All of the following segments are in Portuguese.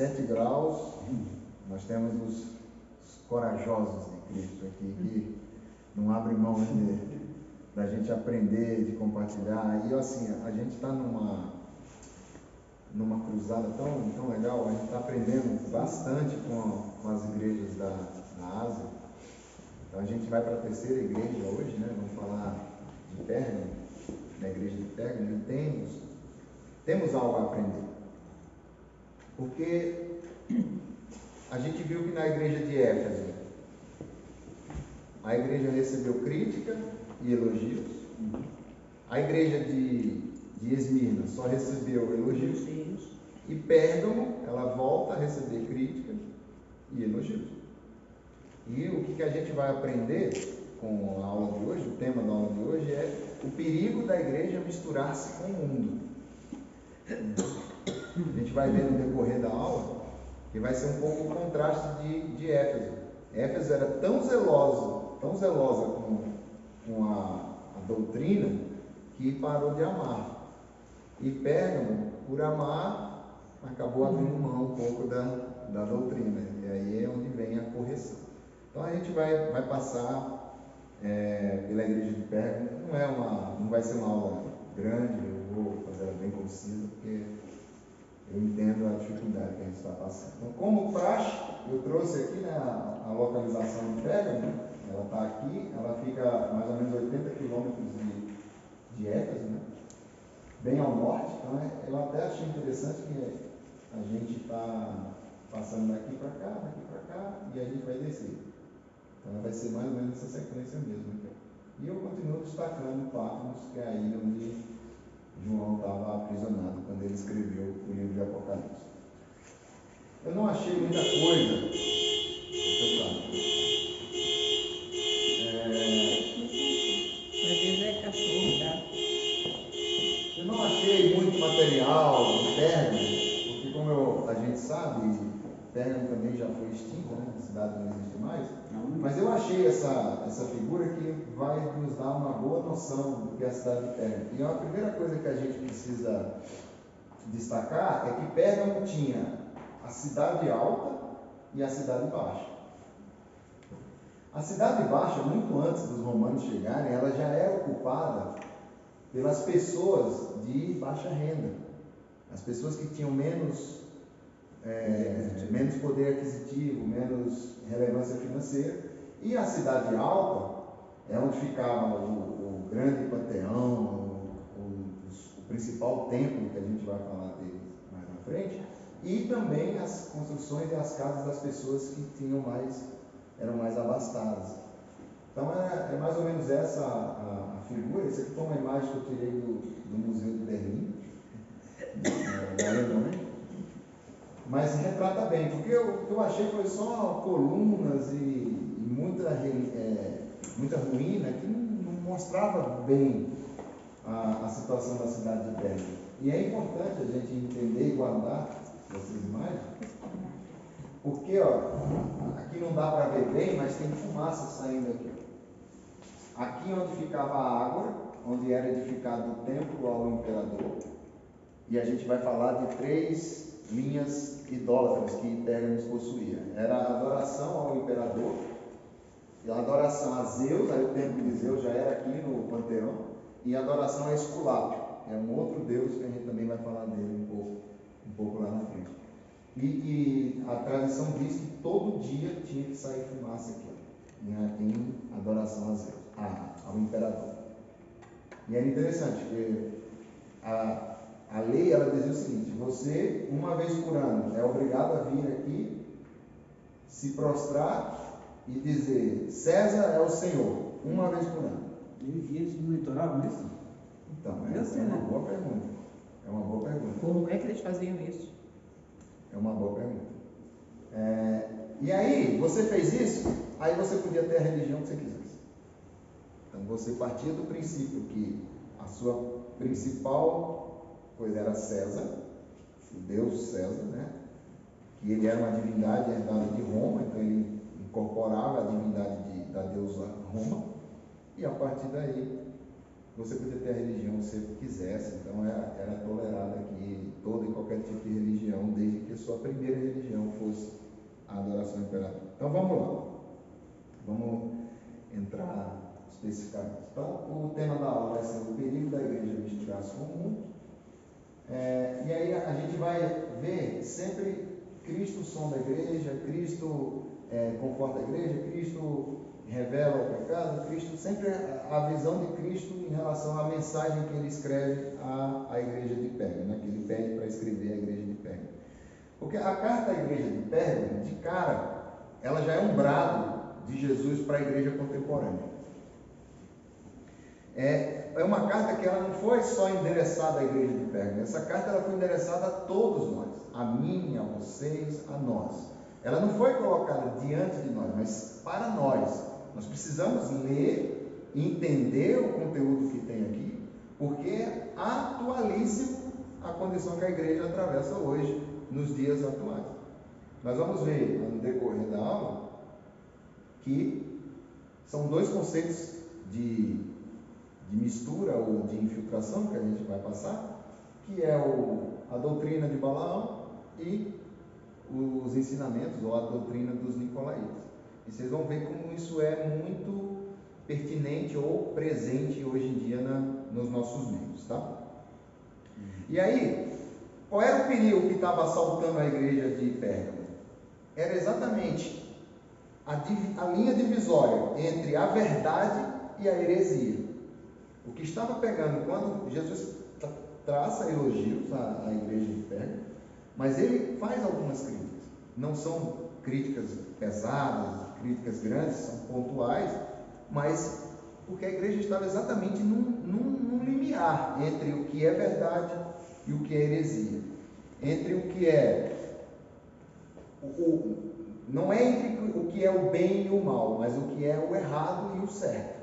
7 graus, nós temos os corajosos de Cristo aqui, que não abrem mão da gente aprender, de compartilhar. E assim, a gente está numa cruzada tão legal, a gente está aprendendo bastante com as igrejas da Ásia. Então a gente vai para a terceira igreja hoje, né? Vamos falar de Pérgamo, da igreja de Pérgamo, e temos algo a aprender. Porque a gente viu que na igreja de Éfeso, a igreja recebeu crítica e elogios. A igreja de Esmirna só recebeu elogios. E Pérgamo, ela volta a receber crítica e elogios. E o que a gente vai aprender com a aula de hoje, o tema da aula de hoje é o perigo da igreja misturar-se com o mundo. A gente vai ver no decorrer da aula que vai ser um pouco o contraste de Éfeso. Éfeso era tão zelosa com a doutrina, que parou de amar. E Pérgamo, por amar, acabou abrindo mão um pouco da doutrina. E aí é onde vem a correção. Então a gente vai passar pela igreja de Pérgamo. Não vai ser uma aula grande, eu vou fazer ela bem concisa, porque eu entendo a dificuldade que a gente está passando. Então, como praxe, eu trouxe aqui, né, a localização de Pérgamo. Ela está aqui, ela fica mais ou menos 80 quilômetros de Éfeso, né? Bem ao norte. Então eu até achei interessante que a gente está passando daqui para cá, e a gente vai descer. Então vai ser mais ou menos essa sequência mesmo. Então. E eu continuo destacando Patmos, que é a ilha onde João estava aprisionado quando ele escreveu o livro de Apocalipse. Eu não achei muita coisa. Eu não achei muito material de Pérgamo, porque como a gente sabe, Pérgamo também já foi extinta, né? A cidade não existe mais. Mas eu achei essa figura que vai nos dar uma boa noção do que é a cidade de Pérgamo. E a primeira coisa que a gente precisa destacar é que Pérgamo tinha a cidade alta e a cidade baixa. A cidade baixa, muito antes dos romanos chegarem, ela já era ocupada pelas pessoas de baixa renda, as pessoas que tinham menos poder aquisitivo, menos relevância financeira. E a cidade alta é onde ficava o grande panteão, o principal templo, que a gente vai falar dele mais na frente, e também as construções e as casas das pessoas que eram mais abastadas. Então é mais ou menos essa a figura. Essa aqui foi uma imagem que eu tirei do Museu de Berlim, da Alemanha, mas retrata bem, porque o que eu achei foi só colunas e muita ruína que não mostrava bem a situação da cidade de Berlim. E é importante a gente entender e guardar essas imagens, porque aqui não dá para ver bem, mas tem fumaça saindo aqui. Aqui onde ficava a água, onde era edificado o templo ao imperador. E a gente vai falar de 3 linhas idólatras que Pérgamo possuía. Era a adoração ao imperador, a adoração a Zeus, aí o templo de Zeus já era aqui no panteão, e a adoração a Esculápio, que é um outro deus que a gente também vai falar dele um pouco lá na frente. E a tradição diz que todo dia tinha que sair fumaça aqui, em adoração a Zeus, ao imperador. E era interessante, porque a lei, ela dizia o seguinte: você, uma vez por ano, é obrigado a vir aqui, se prostrar e dizer: César é o Senhor, uma vez por ano. E eles monitoravam isso? Então, é uma boa pergunta. É uma boa pergunta. Como é que eles faziam isso? É uma boa pergunta. E aí, você fez isso, aí você podia ter a religião que você quisesse. Então, você partia do princípio que a sua principal coisa era César, o Deus César, né? Que ele era uma divindade herdada de Roma, então ele incorporava a divindade da deusa Roma, e a partir daí você podia ter a religião que você quisesse, então era tolerada aqui toda e qualquer tipo de religião, desde que a sua primeira religião fosse a adoração ao imperador. Então vamos lá, vamos entrar especificamente. Então o tema da aula vai ser o perigo da igreja misturar-se com o mundo. E aí a gente vai ver sempre Cristo som da igreja, Cristo conforta a igreja, Cristo revela o pecado, Cristo, sempre a visão de Cristo em relação à mensagem que ele escreve à igreja de Pérgamo, né? Que ele pede para escrever à igreja de Pérgamo. Porque a carta à igreja de Pérgamo, de cara, ela já é um brado de Jesus para a igreja contemporânea. É uma carta que ela não foi só endereçada à igreja de Pérgamo, essa carta ela foi endereçada a todos nós, a mim, a vocês, a nós. Ela não foi colocada diante de nós, mas para nós. Nós precisamos ler e entender o conteúdo que tem aqui, porque é atualíssimo a condição que a igreja atravessa hoje, nos dias atuais. Nós vamos ver no decorrer da aula que são dois conceitos de mistura ou de infiltração que a gente vai passar, que é a doutrina de Balaão e os ensinamentos ou a doutrina dos nicolaítas. E vocês vão ver como isso é muito pertinente ou presente hoje em dia nos nossos meios, tá? E aí, qual era o perigo que estava assaltando a igreja de Pérgamo? Era exatamente a linha divisória entre a verdade e a heresia. O que estava pegando quando Jesus traça elogios à igreja de Pérgamo, mas ele faz algumas críticas. Não são críticas pesadas, críticas grandes, são pontuais, mas porque a igreja estava exatamente num limiar entre o que é verdade e o que é heresia. Entre o que é... não é entre o que é o bem e o mal, mas o que é o errado e o certo.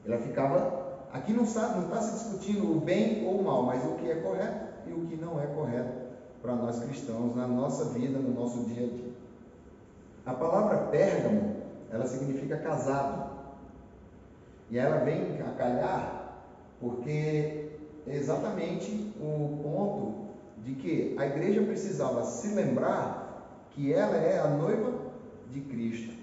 Ela ficava... Aqui não está se discutindo o bem ou o mal, mas o que é correto e o que não é correto para nós cristãos, na nossa vida, no nosso dia a dia. A palavra Pérgamo, ela significa casado. E ela vem a calhar porque é exatamente o ponto de que a igreja precisava se lembrar que ela é a noiva de Cristo.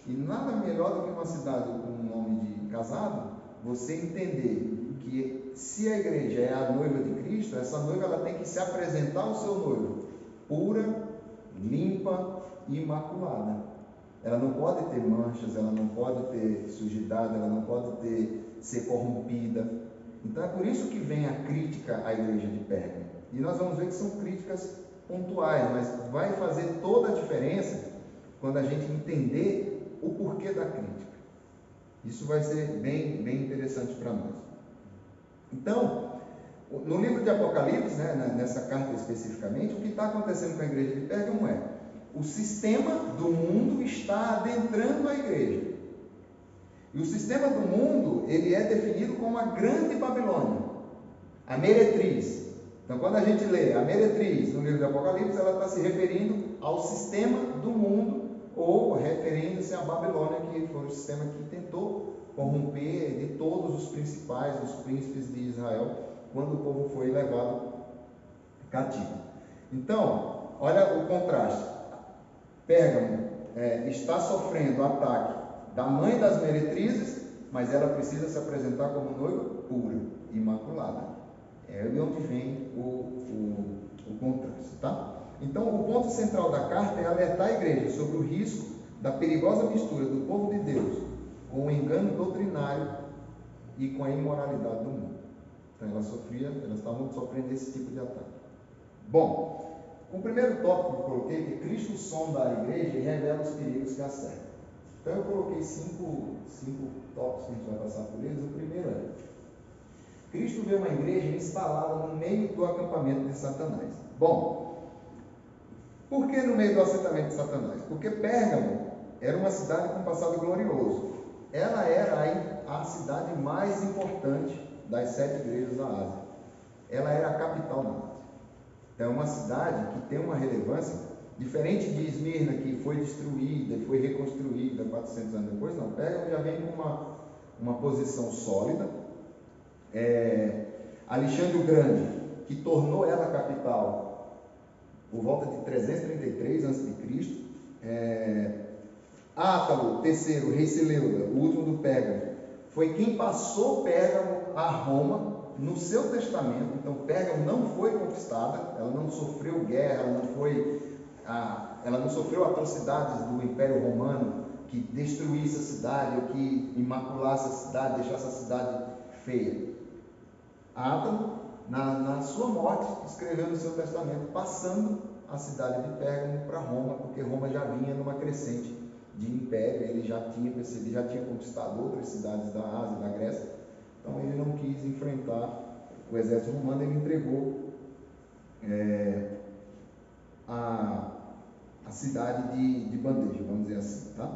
E nada melhor do que uma cidade com o nome de casado, você entender que se a igreja é a noiva de Cristo, essa noiva ela tem que se apresentar ao seu noivo pura, limpa e imaculada. Ela não pode ter manchas, ela não pode ter sujidade, ela não pode ser corrompida. Então é por isso que vem a crítica à igreja de Pérgamo. E nós vamos ver que são críticas pontuais, mas vai fazer toda a diferença quando a gente entender o porquê da crítica. Isso vai ser bem interessante para nós. Então, no livro de Apocalipse, nessa carta especificamente, o que está acontecendo com a igreja de Pérgamo é: o sistema do mundo está adentrando a igreja. E o sistema do mundo, ele é definido como a grande Babilônia, a meretriz. Então, quando a gente lê a meretriz no livro de Apocalipse, ela está se referindo ao sistema do mundo, ou referindo-se à Babilônia, que foi o sistema que tentou corromper de todos os principais, os príncipes de Israel, quando o povo foi levado cativo. Então, olha o contraste. Pérgamo está sofrendo o ataque da mãe das meretrizes, mas ela precisa se apresentar como noiva pura, imaculada. É de onde vem o contraste, tá? Então, o ponto central da carta é alertar a igreja sobre o risco da perigosa mistura do povo de Deus com o engano doutrinário e com a imoralidade do mundo. Então, elas estavam sofrendo esse tipo de ataque. Bom, o primeiro tópico que eu coloquei é que Cristo sonda a igreja e revela os perigos que a cercam. Então, eu coloquei cinco tópicos que a gente vai passar por eles. O primeiro é: Cristo vê uma igreja instalada no meio do acampamento de Satanás. Bom, por que no meio do assentamento de Satanás? Porque Pérgamo era uma cidade com passado glorioso. Ela era a cidade mais importante das 7 igrejas da Ásia. Ela era a capital da Ásia. Então é uma cidade que tem uma relevância diferente de Esmirna, que foi destruída e foi reconstruída 400 anos depois. Não, Pérgamo já vem com uma posição sólida, Alexandre o Grande, que tornou ela capital por volta de 333 a.C. Átalo III, rei Seleuda, o último do Pérgamo, foi quem passou Pérgamo a Roma no seu testamento. Então Pérgamo não foi conquistada, ela não sofreu guerra, ela não sofreu atrocidades do Império Romano que destruísse a cidade ou que imaculasse a cidade, deixasse a cidade feia. Átalo, na sua morte, escreveu no seu testamento, passando a cidade de Pérgamo para Roma, porque Roma já vinha numa crescente de império, ele já tinha percebido, já tinha conquistado outras cidades da Ásia e da Grécia, então ele não quis enfrentar o exército romano, ele entregou a cidade de bandeja, vamos dizer assim, tá?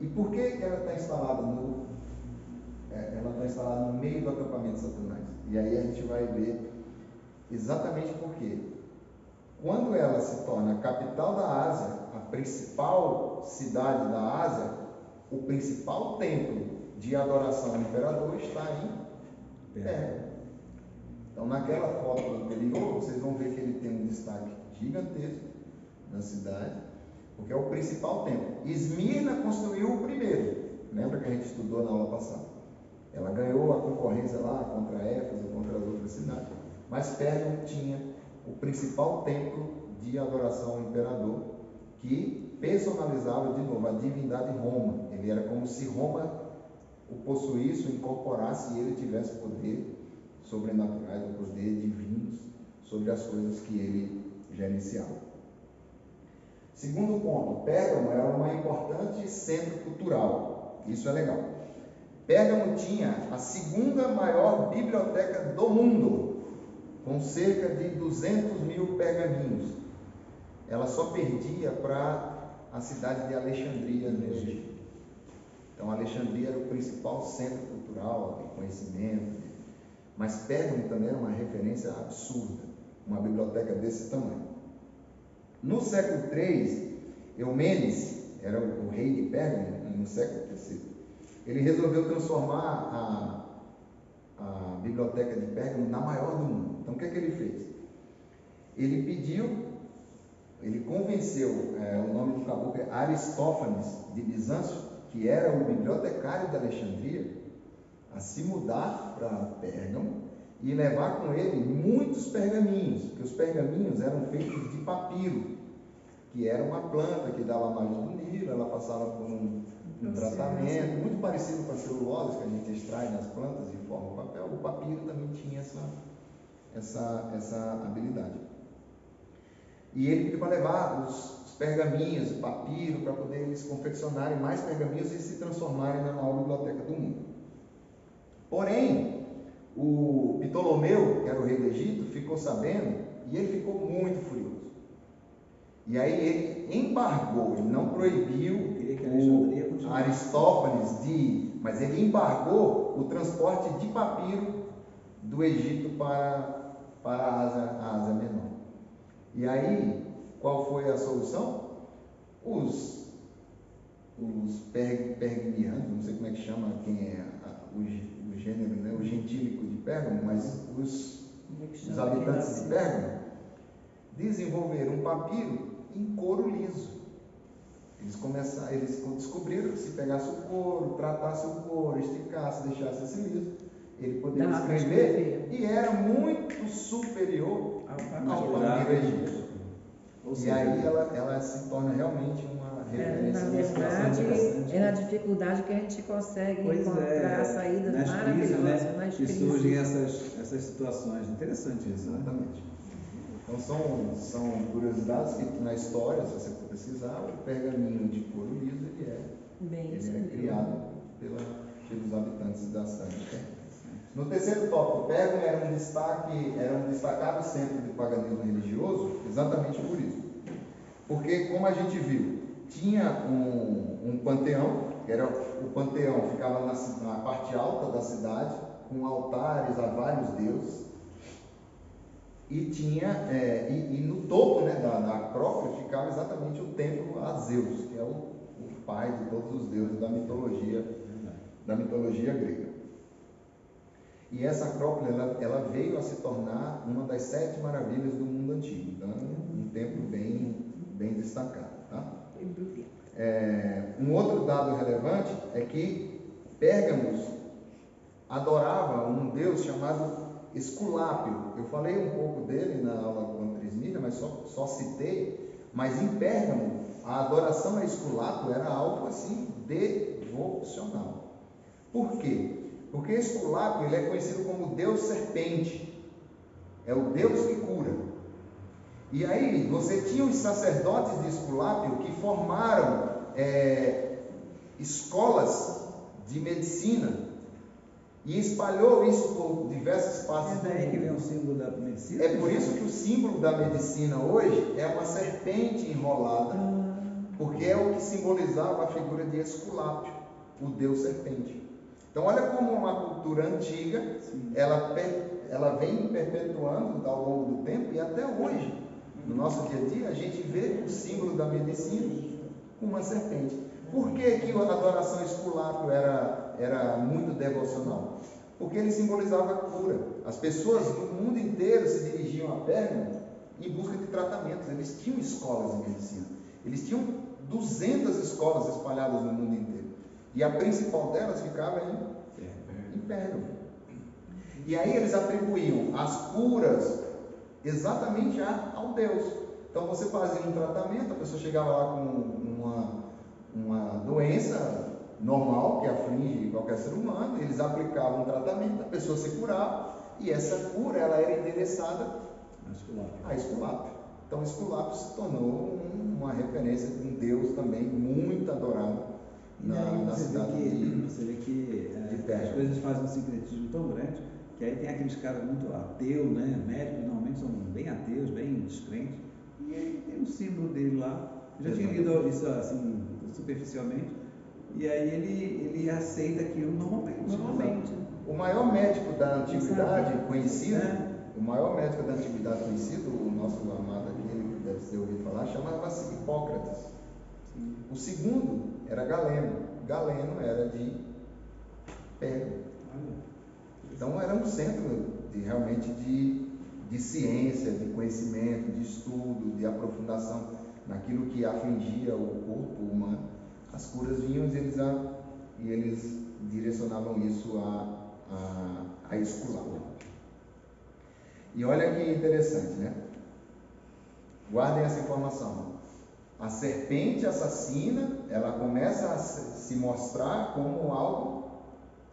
E por que ela está instalada no meio do acampamento de Satanás? E aí a gente vai ver exatamente por quê. Quando ela se torna a capital da Ásia, a principal cidade da Ásia, o principal templo de adoração ao imperador está em Pérgamo. Então, naquela foto anterior, vocês vão ver que ele tem um destaque gigantesco na cidade, porque é o principal templo. Esmirna construiu o primeiro. Lembra que a gente estudou na aula passada? Ela ganhou a concorrência lá contra Éfeso, contra as outras cidades. Mas Pérgamo tinha o principal templo de adoração ao imperador, que personalizava de novo a divindade Roma. Ele era como se Roma o possuísse, o incorporasse e ele tivesse poder sobrenaturais, o poder divinos sobre as coisas que ele gerenciava. Segundo ponto, Pérgamo era um importante centro cultural. Isso é legal. Pérgamo tinha a segunda maior biblioteca do mundo, com cerca de 200.000 pergaminhos. Ela só perdia para a cidade de Alexandria, no Egito. Então, Alexandria era o principal centro cultural de conhecimento, mas Pérgamo também era uma referência absurda, uma biblioteca desse tamanho. No século III, Eumenes, era o rei de Pérgamo, no século III, ele resolveu transformar a biblioteca de Pérgamo na maior do mundo. Então, o que é que ele fez? Ele convenceu, o nome do caboclo é Aristófanes de Bizâncio, que era o bibliotecário de Alexandria, a se mudar para Pérgamo e levar com ele muitos pergaminhos, porque os pergaminhos eram feitos de papiro, que era uma planta que dava mais do Nilo, ela passava por um tratamento muito parecido com a celulose que a gente extrai nas plantas e forma o papel. O papiro também tinha essa habilidade. E ele pediu para levar os pergaminhos, o papiro, para poder eles confeccionarem mais pergaminhos e se transformarem na maior biblioteca do mundo. Porém, o Ptolomeu, que era o rei do Egito, ficou sabendo e ele ficou muito furioso. E aí ele embargou, ele não proibiu o Aristófanes mas ele embargou o transporte de papiro do Egito para a Ásia Menor. E aí, qual foi a solução? Os pergamianos, não sei como é que chama, quem é o gênero, né? O gentílico de Pérgamo, mas os habitantes de Pérgamo desenvolveram um papiro em couro liso. Eles descobriram que se pegasse o couro, tratasse o couro, esticasse, deixasse esse liso, ele poderia escrever e era muito superior ao papiro egípcio. E aí ela se torna realmente uma referência. Na verdade, é na dificuldade que a gente consegue encontrar saídas maravilhosas, né? Que surgem essas situações. Interessante isso. Exatamente. Então são curiosidades que na história, se você for pesquisar, o pergaminho de couro liso ele é criado pelos habitantes da cidade de Pérgamo. No terceiro tópico, Pérgamo era um destacado centro de paganismo religioso, exatamente por isso. Porque, como a gente viu, tinha um panteão, que era o panteão, ficava na parte alta da cidade, com altares a vários deuses, e tinha, e no topo, né, da Acrópole ficava exatamente o templo a Zeus, que é o pai de todos os deuses da mitologia grega. E essa Acrópole, ela veio a se tornar uma das 7 maravilhas do mundo antigo. Então, um templo bem destacado. Tá? Um outro dado relevante é que Pérgamos adorava um deus chamado Esculápio. Eu falei um pouco dele na aula com a Trismília, mas só citei. Mas em Pérgamo, a adoração a Esculápio era algo assim devocional. Por quê? Porque Esculápio ele é conhecido como Deus Serpente. É o Deus que cura. E aí você tinha os sacerdotes de Esculápio que formaram escolas de medicina e espalhou isso por diversas partes do mundo. É daí que vem o símbolo da medicina? É por isso que o símbolo da medicina hoje é uma serpente enrolada, porque é o que simbolizava a figura de Esculápio, o Deus Serpente. Então olha como uma cultura antiga, ela vem perpetuando ao longo do tempo, e até hoje, no nosso dia a dia, a gente vê o símbolo da medicina com uma serpente. Por que que a adoração a Esculápio era muito devocional? Porque ele simbolizava a cura. As pessoas do mundo inteiro se dirigiam a Pérgamo em busca de tratamentos. Eles tinham escolas de medicina. Eles tinham 200 escolas espalhadas no mundo inteiro. E a principal delas ficava em Pérgamo. E aí eles atribuíam as curas exatamente ao Deus. Então você fazia um tratamento, a pessoa chegava lá com uma doença normal que aflige qualquer ser humano, eles aplicavam um tratamento, a pessoa se curava, e essa cura ela era endereçada a Esculápio. Então Esculápio se tornou uma referência de um Deus também muito adorado na cidade você vê que as coisas fazem um sincretismo tão grande que aí tem aqueles caras muito ateus, né? Médicos normalmente são bem ateus, bem descrentes, e aí tem um símbolo dele lá. Eu já tinha lido isso assim superficialmente, e aí ele aceita aquilo normalmente. O maior médico da antiguidade conhecido, o nosso amado aqui, ele deve ter ouvido falar, chamava-se Hipócrates. O segundo era Galeno. Galeno era de Pérgamo. Então era um centro realmente de ciência, de conhecimento, de estudo, de aprofundação naquilo que afligia o corpo humano. As curas vinham e eles direcionavam isso a Esculápio. E olha que interessante, né? Guardem essa informação. A serpente assassina, ela começa a se mostrar como algo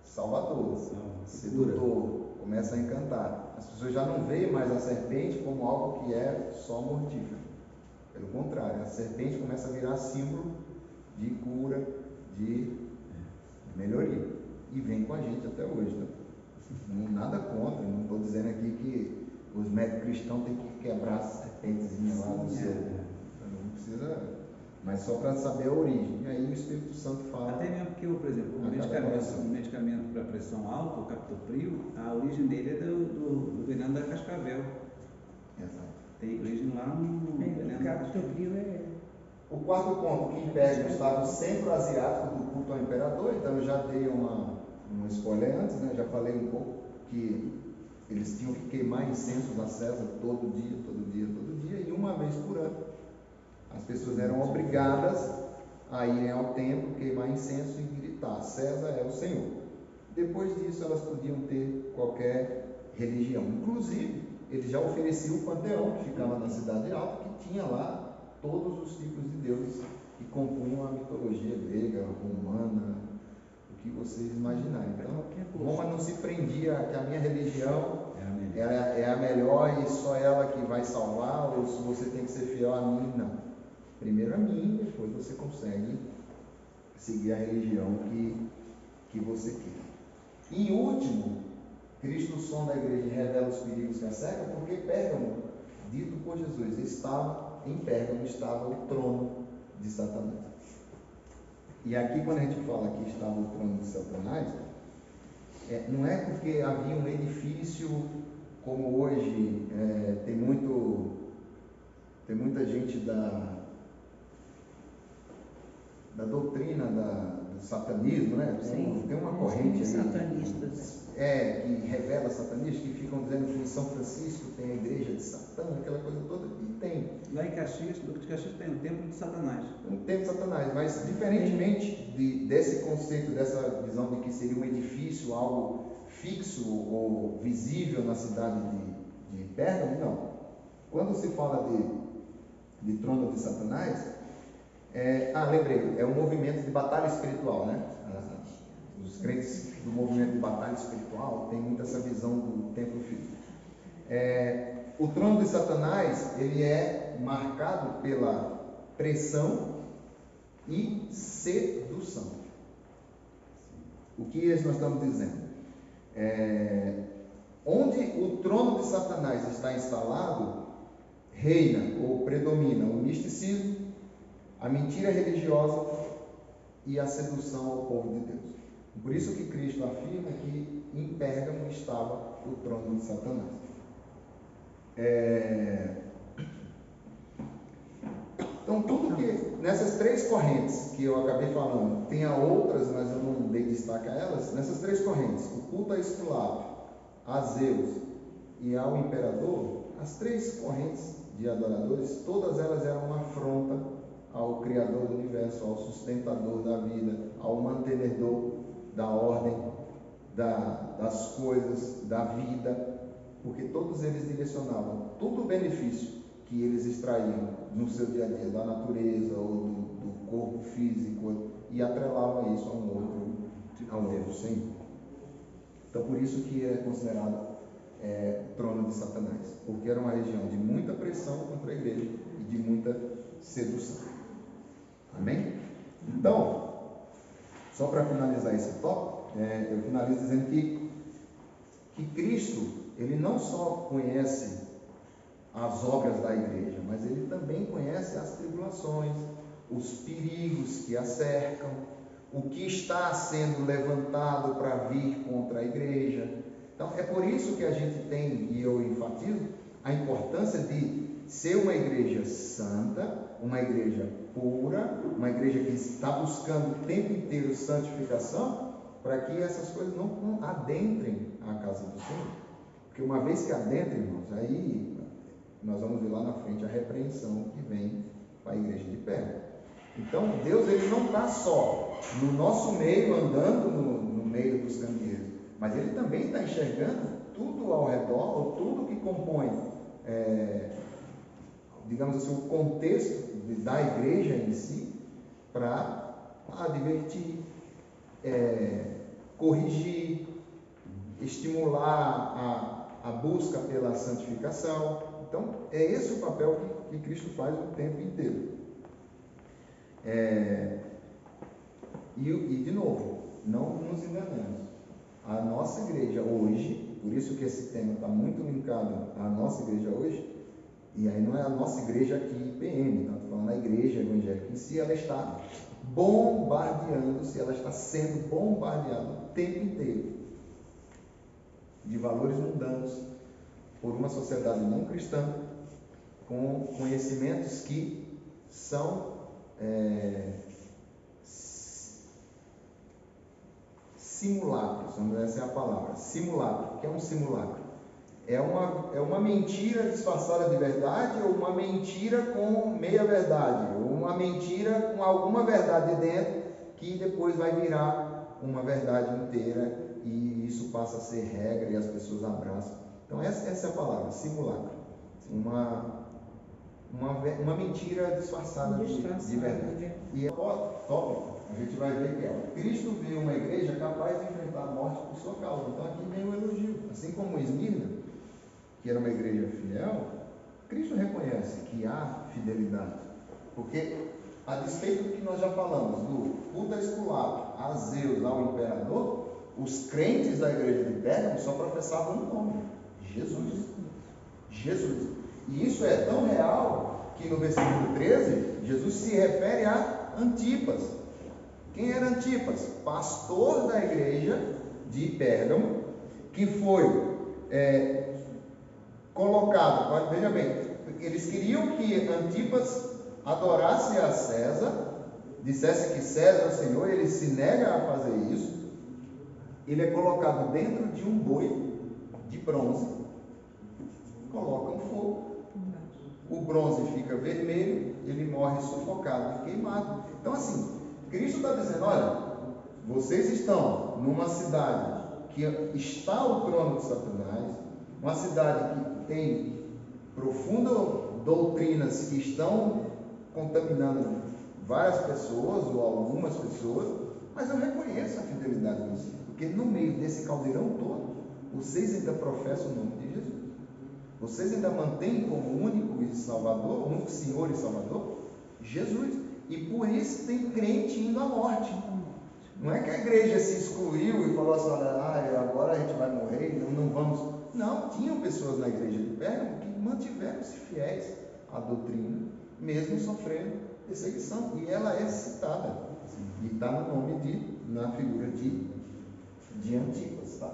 salvador, sedutor, começa a encantar. As pessoas já não veem mais a serpente como algo que é só mortífero. Pelo contrário, a serpente começa a virar símbolo de cura, de melhoria. E vem com a gente até hoje. Tá? Nada contra, não estou dizendo aqui que os médicos cristãos têm que quebrar as serpentes lá no seu. Não precisa, mas só para saber a origem. E aí o Espírito Santo fala. Até mesmo porque, por exemplo, o medicamento para pressão alta, o captopril, a origem dele é do veneno da cascavel. Exato. Tem origem lá no veneno da cascavel. O quarto ponto, que em Pérgamo estava o centro asiático do culto ao imperador. Então eu já dei uma spoiler antes, né? Já falei um pouco que eles tinham que queimar incensos a César todo dia, e uma vez por ano. As pessoas eram obrigadas a irem ao templo, queimar incenso e gritar: César é o Senhor. Depois disso, elas podiam ter qualquer religião. Inclusive, eles já ofereciam o panteão, que ficava na cidade alta, que tinha lá todos os tipos de deuses que compunham a mitologia grega, romana, o que vocês imaginarem. Então, Roma não se prendia que a minha religião é a melhor e só ela que vai salvar, ou se você tem que ser fiel a mim. Não. Primeiro a mim, depois você consegue seguir a religião que você quer. E último, Cristo, o som da igreja, revela os perigos que a cercam, porque Pérgamo, dito por Jesus, em Pérgamo estava o trono de Satanás. E aqui, quando a gente fala que estava o trono de Satanás, não é porque havia um edifício como hoje, tem muita gente da doutrina do satanismo, né? Tem uma corrente satanistas. Que revela satanistas, que ficam dizendo que em São Francisco tem a igreja de Satã, aquela coisa toda, e tem. Lá em Caxias, Duque de Caxias tem o templo de Satanás. Um templo de Satanás, mas diferentemente desse conceito, dessa visão de que seria um edifício, algo fixo ou visível na cidade de Pérgamo, não. Quando se fala de trono de Satanás, lembrei, é um movimento de batalha espiritual, né? Os crentes do movimento de batalha espiritual têm muito essa visão do templo físico. O trono de Satanás, ele é marcado pela pressão e sedução. O que nós estamos dizendo? Onde o trono de Satanás está instalado, reina ou predomina o misticismo, a mentira religiosa e a sedução ao povo de Deus. Por isso que Cristo afirma que em Pérgamo estava o trono de Satanás. Então, tudo que nessas três correntes que eu acabei falando, tem outras, mas eu não dei destaque a elas. Nessas três correntes, o culto a Esculápio, a Zeus e ao imperador, as três correntes de adoradores, todas elas eram uma afronta ao Criador do universo, ao sustentador da vida, ao mantenedor da ordem, das coisas, da vida, porque todos eles direcionavam todo o benefício que eles extraíam no seu dia a dia, da natureza ou do corpo físico, e atrelavam isso a um outro sim. Então, por isso que é considerado trono de Satanás, porque era uma região de muita pressão contra a igreja e de muita sedução. Amém? Então, só para finalizar esse tópico, eu finalizo dizendo que Cristo, ele não só conhece as obras da igreja, mas ele também conhece as tribulações, os perigos que a cercam, o que está sendo levantado para vir contra a igreja. Então, é por isso que a gente tem, e eu enfatizo, a importância de ser uma igreja santa, uma igreja pura, uma igreja que está buscando o tempo inteiro santificação, para que essas coisas não adentrem a casa do Senhor. Porque uma vez que adentrem, irmãos, aí nós vamos ver lá na frente a repreensão que vem para a igreja de Pérgamo. Então, Deus, ele não está só no nosso meio, andando no meio dos candeeiros, mas ele também está enxergando tudo ao redor, ou tudo que compõe, digamos assim, o contexto da igreja em si, para advertir, corrigir, estimular a busca pela santificação. Então, é esse o papel que Cristo faz o tempo inteiro. E de novo, não nos enganemos. A nossa igreja hoje, por isso que esse tema está muito linkado à nossa igreja hoje, e aí não é a nossa igreja aqui IPM, tá? Estou falando da igreja evangélica em si, ela está bombardeando-se, ela está sendo bombardeada o tempo inteiro de valores mundanos por uma sociedade não cristã, com conhecimentos que são simulacros, essa é a palavra, simulacro. O que é um simulacro? É uma mentira disfarçada de verdade, ou uma mentira com meia verdade, ou uma mentira com alguma verdade dentro, que depois vai virar uma verdade inteira, e isso passa a ser regra e as pessoas abraçam. Então essa é a palavra, simulacro. Uma mentira disfarçada de verdade. E a gente vai ver que Cristo viu uma igreja capaz de enfrentar a morte por sua causa. Então aqui vem o elogio. Assim como Esmirna, que era uma igreja fiel, Cristo reconhece que há fidelidade. Porque, a despeito do que nós já falamos, do culto a Esculápio, a Zeus, ao imperador, os crentes da igreja de Pérgamo só professavam um nome: Jesus. Jesus. E isso é tão real que no versículo 13, Jesus se refere a Antipas. Quem era Antipas? Pastor da igreja de Pérgamo, que foi colocado, veja bem, eles queriam que Antipas adorasse a César dissesse que César é o Senhor, ele se nega a fazer isso, ele é colocado dentro de um boi de bronze, colocam fogo, o bronze fica vermelho, ele morre sufocado e queimado. Então assim, Cristo está dizendo, olha, vocês estão numa cidade que está o trono de Satanás, uma cidade que tem profundas doutrinas que estão contaminando várias pessoas ou algumas pessoas, mas eu reconheço a fidelidade de vocês, porque no meio desse caldeirão todo, vocês ainda professam o nome de Jesus. Vocês ainda mantêm como único e Salvador, único Senhor e Salvador, Jesus. E por isso tem crente indo à morte. Não é que a igreja se excluiu e falou assim, olha, agora a gente vai morrer, não vamos. Não, tinham pessoas na igreja de Pérgamo que mantiveram-se fiéis à doutrina, mesmo sofrendo perseguição. E ela é citada. E está no nome na figura de Antipas. Tá?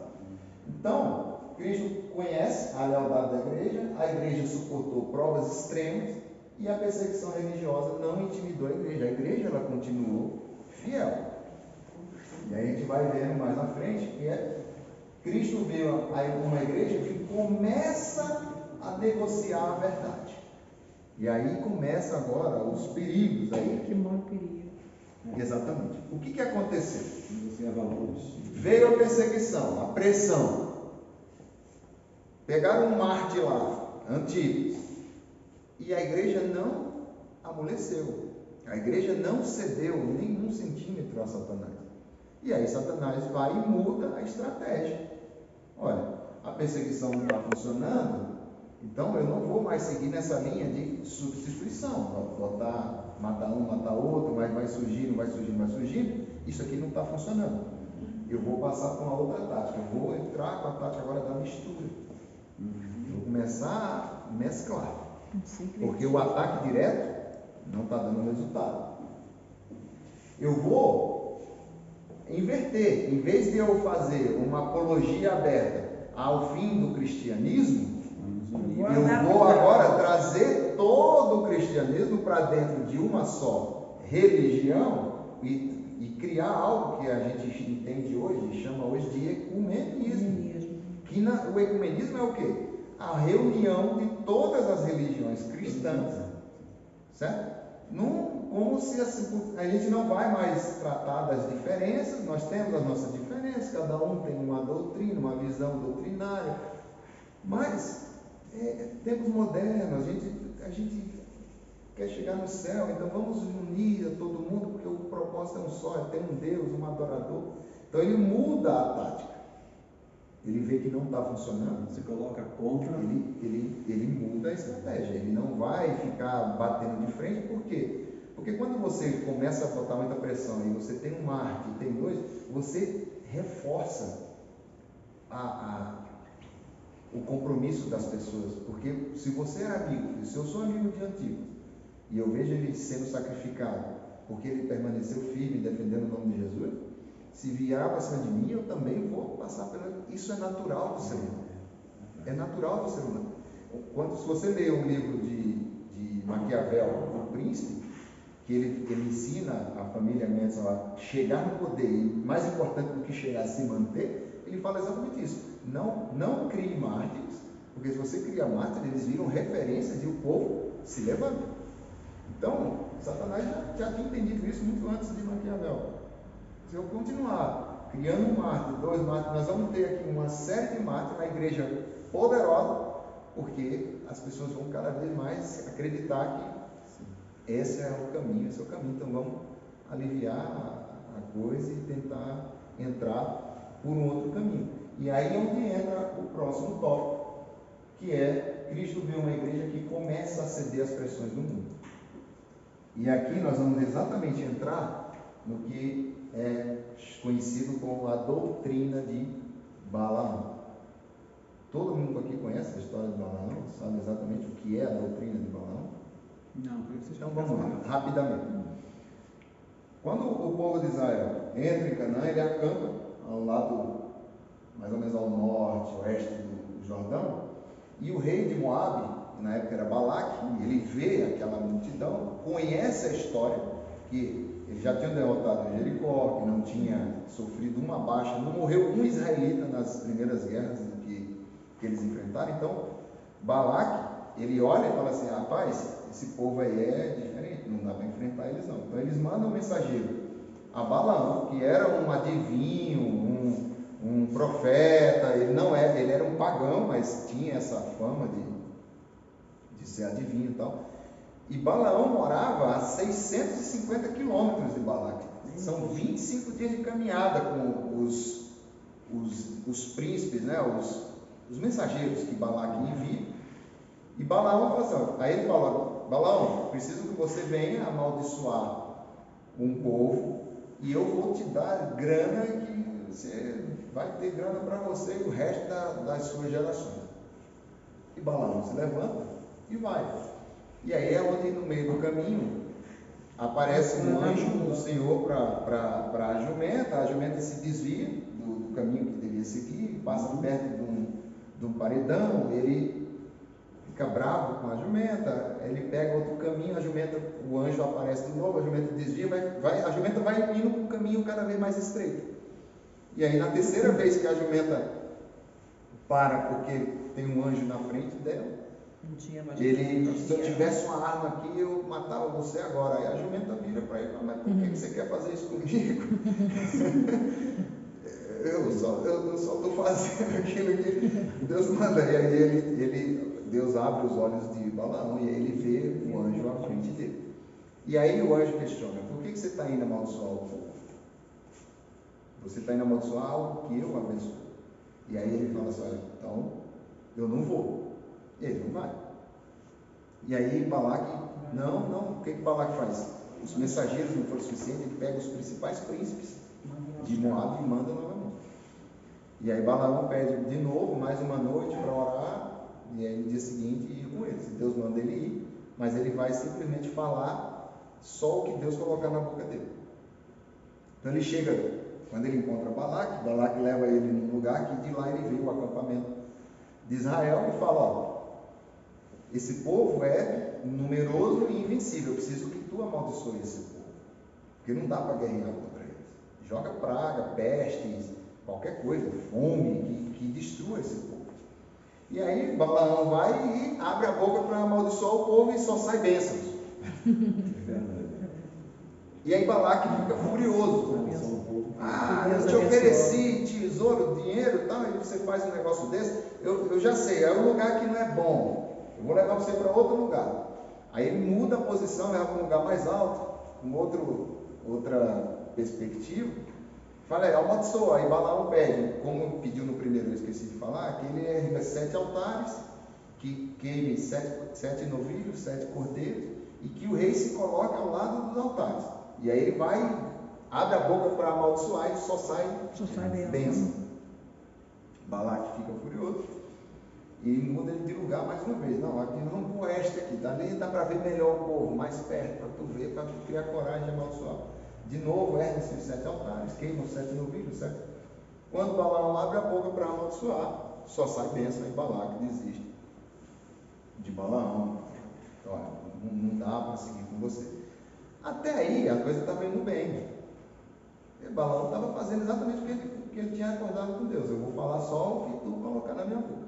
Então, Cristo conhece a lealdade da igreja, a igreja suportou provas extremas e a perseguição religiosa não intimidou a igreja ela continuou fiel. E aí a gente vai vendo mais na frente que Cristo veio a uma igreja que começa a negociar a verdade. E aí começa agora os perigos. Aí que mora o perigo. Exatamente. O que aconteceu? Veio a perseguição, a pressão. Pegaram um mártir lá, Antipas, e a igreja não amoleceu. A igreja não cedeu nem 1 centímetro a Satanás. E aí Satanás vai e muda a estratégia. Olha, a perseguição não está funcionando, então eu não vou mais seguir nessa linha de substituição. Botar, matar um, matar outro, mas vai surgindo, vai surgindo, vai surgindo. Isso aqui não está funcionando. Eu vou passar por uma outra tática. Eu vou entrar com a tática agora da mistura. Eu vou começar a mesclar. Porque o ataque direto não está dando resultado. Eu vou inverter. Em vez de eu fazer uma apologia aberta ao fim do cristianismo, eu vou agora trazer todo o cristianismo para dentro de uma só religião e criar algo que a gente entende hoje, chama hoje de ecumenismo. Que o ecumenismo é o quê? A reunião de todas as religiões cristãs, certo? Como se a gente não vai mais tratar das diferenças, nós temos as nossas diferenças, cada um tem uma doutrina, uma visão doutrinária, mas tempos modernos, a gente quer chegar no céu, então vamos unir a todo mundo, porque o propósito é um só, é ter um Deus, um adorador. Então ele muda a tática. Ele vê que não está funcionando, se coloca contra. Ele muda a estratégia. Ele não vai ficar batendo de frente. Por quê? Porque quando você começa a botar muita pressão e você tem um mártir, tem dois, você reforça o compromisso das pessoas. Porque se você é amigo, se eu sou amigo de Antipas e eu vejo ele sendo sacrificado porque ele permaneceu firme defendendo o nome de Jesus, se vier para cima de mim, eu também vou passar pela... Isso é natural do ser humano. É natural do ser humano. Se você lê um livro de Maquiavel, O Príncipe, que ele ensina a família Manson a chegar no poder, e mais importante do que chegar a se manter, ele fala exatamente isso. Não crie mártires, porque se você cria mártires, eles viram referências e o povo se levanta. Então, Satanás já tinha entendido isso muito antes de Maquiavel. Se eu continuar criando um mártir, 2 mártires, nós vamos ter aqui uma série de mártires, uma igreja poderosa, porque as pessoas vão cada vez mais acreditar que esse é o caminho, Então vamos aliviar a coisa e tentar entrar por um outro caminho. E aí é onde entra o próximo tópico, que é Cristo vê uma igreja que começa a ceder às pressões do mundo. E aqui nós vamos exatamente entrar no que é conhecido como a doutrina de Balaão. Todo mundo aqui conhece a história de Balaão? Sabe exatamente o que é a doutrina de Balaão? Não, então vamos lá, rapidamente. Quando o povo de Israel entra em Canaã, ele acampa ao lado, mais ou menos ao norte, oeste do Jordão, e o rei de Moabe, que na época era Balaque, ele vê aquela multidão, conhece a história, que eles já tinham derrotado Jericó, que não tinha sofrido uma baixa, não morreu um israelita nas primeiras guerras que eles enfrentaram. Então, Balaque, ele olha e fala assim: rapaz, esse povo aí é diferente, não dá para enfrentar eles não. Então eles mandam um mensageiro a Balaão, que era um adivinho, um profeta. Ele não é, ele era um pagão, mas tinha essa fama de ser adivinho e tal. E Balaão morava a 650 quilômetros de Balaque. São 25 dias de caminhada com os príncipes, né? os mensageiros que Balaque envia. E Balaão fala assim, aí ele fala: Balaão, preciso que você venha amaldiçoar um povo, e eu vou te dar grana, que você vai ter grana para você e o resto das suas gerações. E Balaão se levanta e vai. E aí é onde, no meio do caminho, aparece um anjo do Senhor para a jumenta se desvia do caminho que devia seguir, passa perto de um paredão, ele fica bravo com a jumenta, ele pega outro caminho, o anjo aparece de novo, a jumenta desvia, a jumenta vai indo com um caminho cada vez mais estreito. E aí, na terceira vez que a jumenta para, porque tem um anjo na frente dela, se eu tivesse uma arma aqui, eu matava você agora. Aí a jumenta vira para ele: mas por que você quer fazer isso comigo? Eu só estou fazendo aquilo que Deus manda. E aí Deus abre os olhos de Balaão e aí ele vê o anjo à frente dele. E aí o anjo questiona: por que você está indo amaldiçoar o povo? Você está indo amaldiçoar algo que eu abençoo. E aí ele fala assim: olha, então eu não vou. Ele não vai. E aí Balaque, o que Balaque faz? Os mensageiros não foram suficientes, ele pega os principais príncipes de Moab e manda novamente. E aí Balaão pede de novo mais uma noite para orar, e aí no dia seguinte ir com eles. Deus manda ele ir, mas ele vai simplesmente falar só o que Deus colocar na boca dele. Então ele chega, quando ele encontra Balaque leva ele num lugar que de lá ele vê o acampamento de Israel e fala: ó, esse povo é numeroso e invencível, eu preciso que tu amaldiçoe esse povo, porque não dá para guerrear contra eles. Joga praga, pestes, qualquer coisa, fome, que destrua esse povo. E aí Balaão vai e abre a boca para amaldiçoar o povo e só sai bênçãos. E aí Balaque fica furioso. Eu te ofereci tesouro, dinheiro e tal, e você faz um negócio desse. Eu já sei, é um lugar que não é bom, eu vou levar você para outro lugar. Aí ele muda a posição, leva para um lugar mais alto, com outra perspectiva. Fala: amaldiçoa. Aí Balaão pede, como pediu no primeiro, eu esqueci de falar, que ele erga 7 altares, que queime 7 novilhos, 7 cordeiros, e que o rei se coloque ao lado dos altares. E aí ele vai, abre a boca para amaldiçoar e só sai bênção. Balaque fica furioso e muda ele de lugar mais uma vez. Não, aqui não vou aqui, dali dá para ver melhor o povo, mais perto, para tu ver, para tu criar coragem de amaldiçoar. De novo, ergue-se os 7 altares, queimam 7 novilhos, 7. Quando Balaão abre a boca para amaldiçoar, só sai bênção, e Balaque desiste de Balaão. Olha, não dá para seguir com você. Até aí a coisa estava indo bem. E Balaão estava fazendo exatamente o que ele tinha acordado com Deus: eu vou falar só o que tu colocar na minha boca.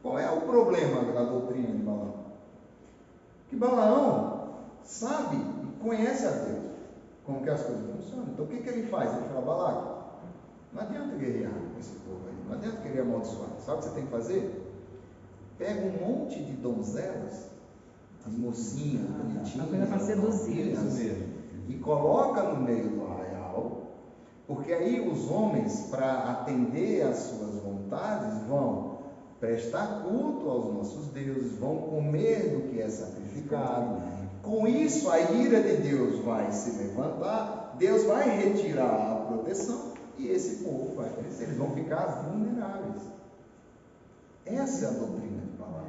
Qual é o problema da doutrina de Balaão? Que Balaão sabe e conhece a Deus, como que as coisas funcionam. Então o que ele faz? Ele fala: Balaque, não adianta guerrear com esse povo aí, não adianta querer amaldiçoar. Sabe o que você tem que fazer? Pega um monte de donzelas, as mocinhas bonitinhas, para seduzir, e coloca no meio do arraial, porque aí os homens, para atender às suas vontades, vão prestar culto aos nossos deuses, vão comer do que é sacrificado. Com isso a ira de Deus vai se levantar, Deus vai retirar a proteção e esse povo vai crescer, eles vão ficar vulneráveis. Essa é a doutrina de Balaão.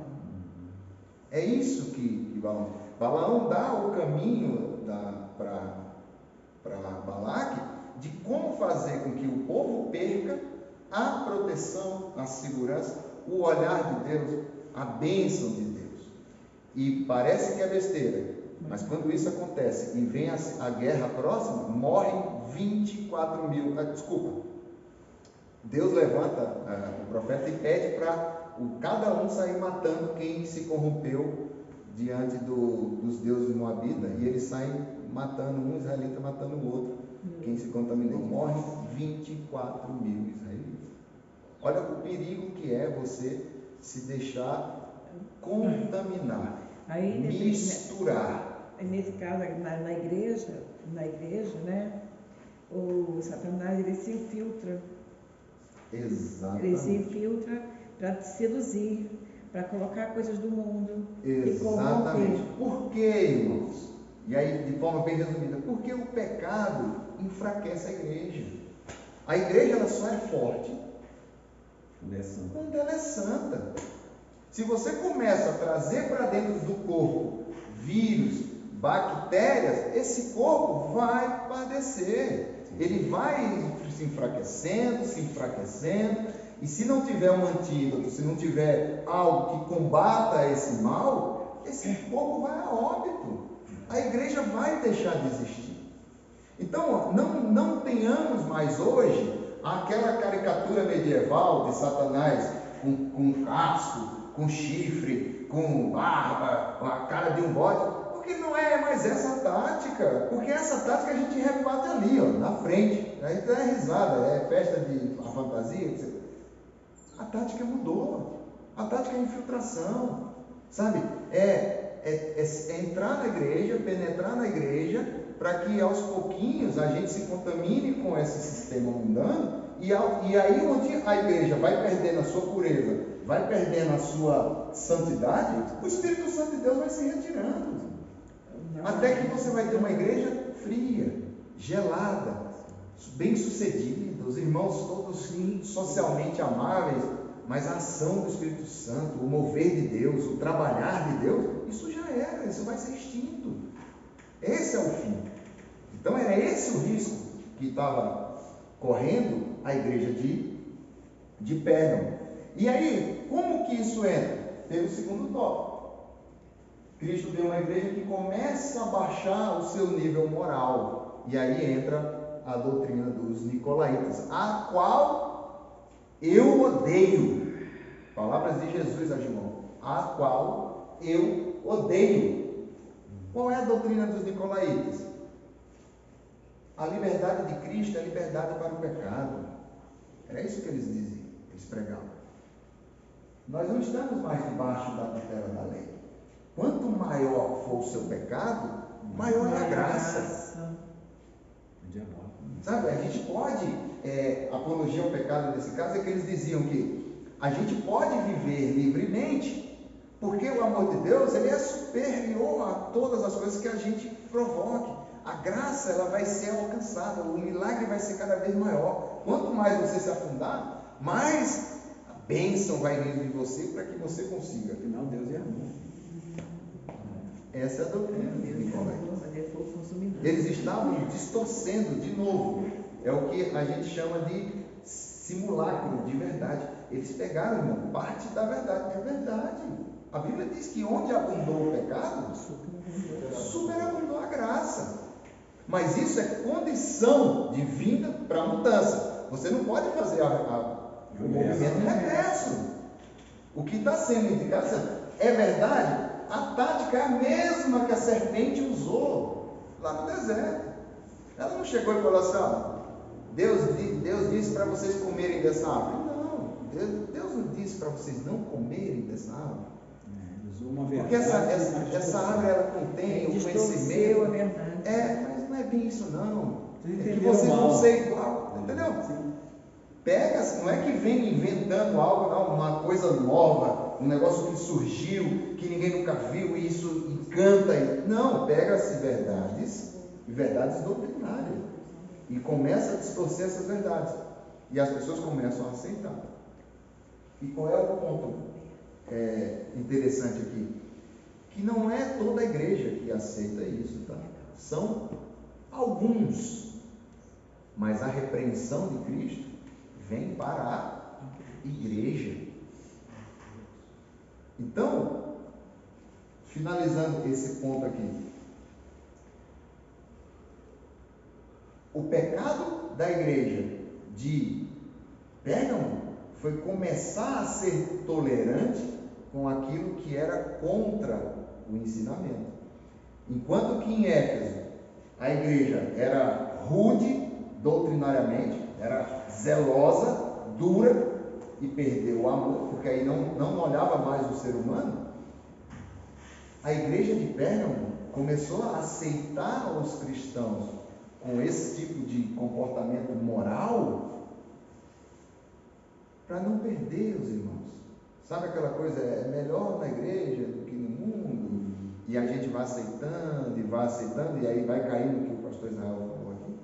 É isso que Balaão dá o caminho para Balaque de como fazer com que o povo perca a proteção, a segurança, o olhar de Deus, a bênção de Deus. E parece que é besteira, Mas quando isso acontece e vem a guerra próxima, morrem 24 mil. Desculpa. Deus levanta o profeta e pede para cada um sair matando quem se corrompeu diante dos deuses moabitas. E eles saem matando um israelita, matando o outro. Quem se contaminou. Morrem 24 mil israelitas. Olha o perigo que é você se deixar contaminar, misturar. Nesse caso, na igreja, né, o Satanás, ele se infiltra. Exatamente. Ele se infiltra para te seduzir, para colocar coisas do mundo. Exatamente. Por quê, irmãos? E aí, de forma bem resumida, porque o pecado enfraquece a igreja. A igreja ela só é forte quando ela é santa. Se você começa a trazer para dentro do corpo vírus, bactérias, esse corpo vai padecer. Ele vai se enfraquecendo, e se não tiver um antídoto, se não tiver algo que combata esse mal, esse corpo vai a óbito. A igreja vai deixar de existir. Então, não tenhamos mais hoje aquela caricatura medieval de Satanás com casco, com chifre, com barba, com a cara de um bode, porque não é mais essa tática, porque essa tática a gente rebate ali, na frente, aí é risada, é festa de a fantasia, etc. A tática mudou, a tática é infiltração, sabe? É entrar na igreja, penetrar na igreja, para que aos pouquinhos a gente se contamine com esse sistema mundano, e aí onde a igreja vai perdendo a sua pureza, vai perdendo a sua santidade, o Espírito Santo de Deus vai se retirando. Até que você vai ter uma igreja fria, gelada, bem sucedida, os irmãos todos socialmente amáveis, mas a ação do Espírito Santo, o mover de Deus, o trabalhar de Deus, isso já era, isso vai ser extinto. Esse é o fim. Então era esse o risco que estava correndo a igreja de Pérgamo. E aí, como que isso entra? Teve o segundo tópico. Cristo deu uma igreja que começa a baixar o seu nível moral. E aí entra a doutrina dos nicolaítas, a qual eu odeio. Palavras de Jesus a João, a qual eu odeio. Qual é a doutrina dos nicolaítas? A liberdade de Cristo é liberdade para o pecado. Era isso que eles diziam, eles pregavam. Nós não estamos mais debaixo da tutela da lei. Quanto maior for o seu pecado, maior é a graça. Sabe, a gente pode, apologia ao pecado nesse caso, é que eles diziam que a gente pode viver livremente, porque o amor de Deus, ele é superior a todas as coisas que a gente provoque. A graça, ela vai ser alcançada, o milagre vai ser cada vez maior. Quanto mais você se afundar, mais a bênção vai vir de você para que você consiga. Afinal, Deus é amor. Essa é a doutrina dos nicolaítas. Eles estavam distorcendo de novo. É o que a gente chama de simulacro de verdade. Eles pegaram, irmão, parte da verdade. É verdade. A Bíblia diz que onde abundou o pecado, superabundou a graça. Mas isso é condição de vinda para a mudança. Você não pode fazer o movimento reverso. O que está sendo indicado é verdade. A tática é a mesma que a serpente usou lá no deserto. Ela não chegou e falou assim: Deus disse para vocês comerem dessa árvore. Não, Deus não disse para vocês não comerem dessa árvore. Porque essa árvore ela contém o conhecimento. A verdade. Mas não é bem isso não. É que vocês vão ser igual, entendeu? Não é que vem inventando algo, não, uma coisa nova, um negócio que surgiu, que ninguém nunca viu, e isso encanta. Não, pega-se verdades, e verdades doutrinárias, e começa a distorcer essas verdades, e as pessoas começam a aceitar. E qual é o ponto interessante aqui? Que não é toda a igreja que aceita isso, tá? São alguns, mas a repreensão de Cristo vem para a igreja. Então, finalizando esse ponto aqui, O pecado da igreja de Pérgamo foi começar a ser tolerante com aquilo que era contra o ensinamento. Enquanto que em Éfeso a igreja era rude doutrinariamente, era zelosa, dura, e perdeu o amor, porque aí não olhava mais o ser humano, a igreja de Pérgamo começou a aceitar os cristãos com esse tipo de comportamento moral para não perder os irmãos. Sabe aquela coisa, é melhor na igreja do que no mundo, e a gente vai aceitando, e aí vai caindo no que o pastor Israel falou aqui.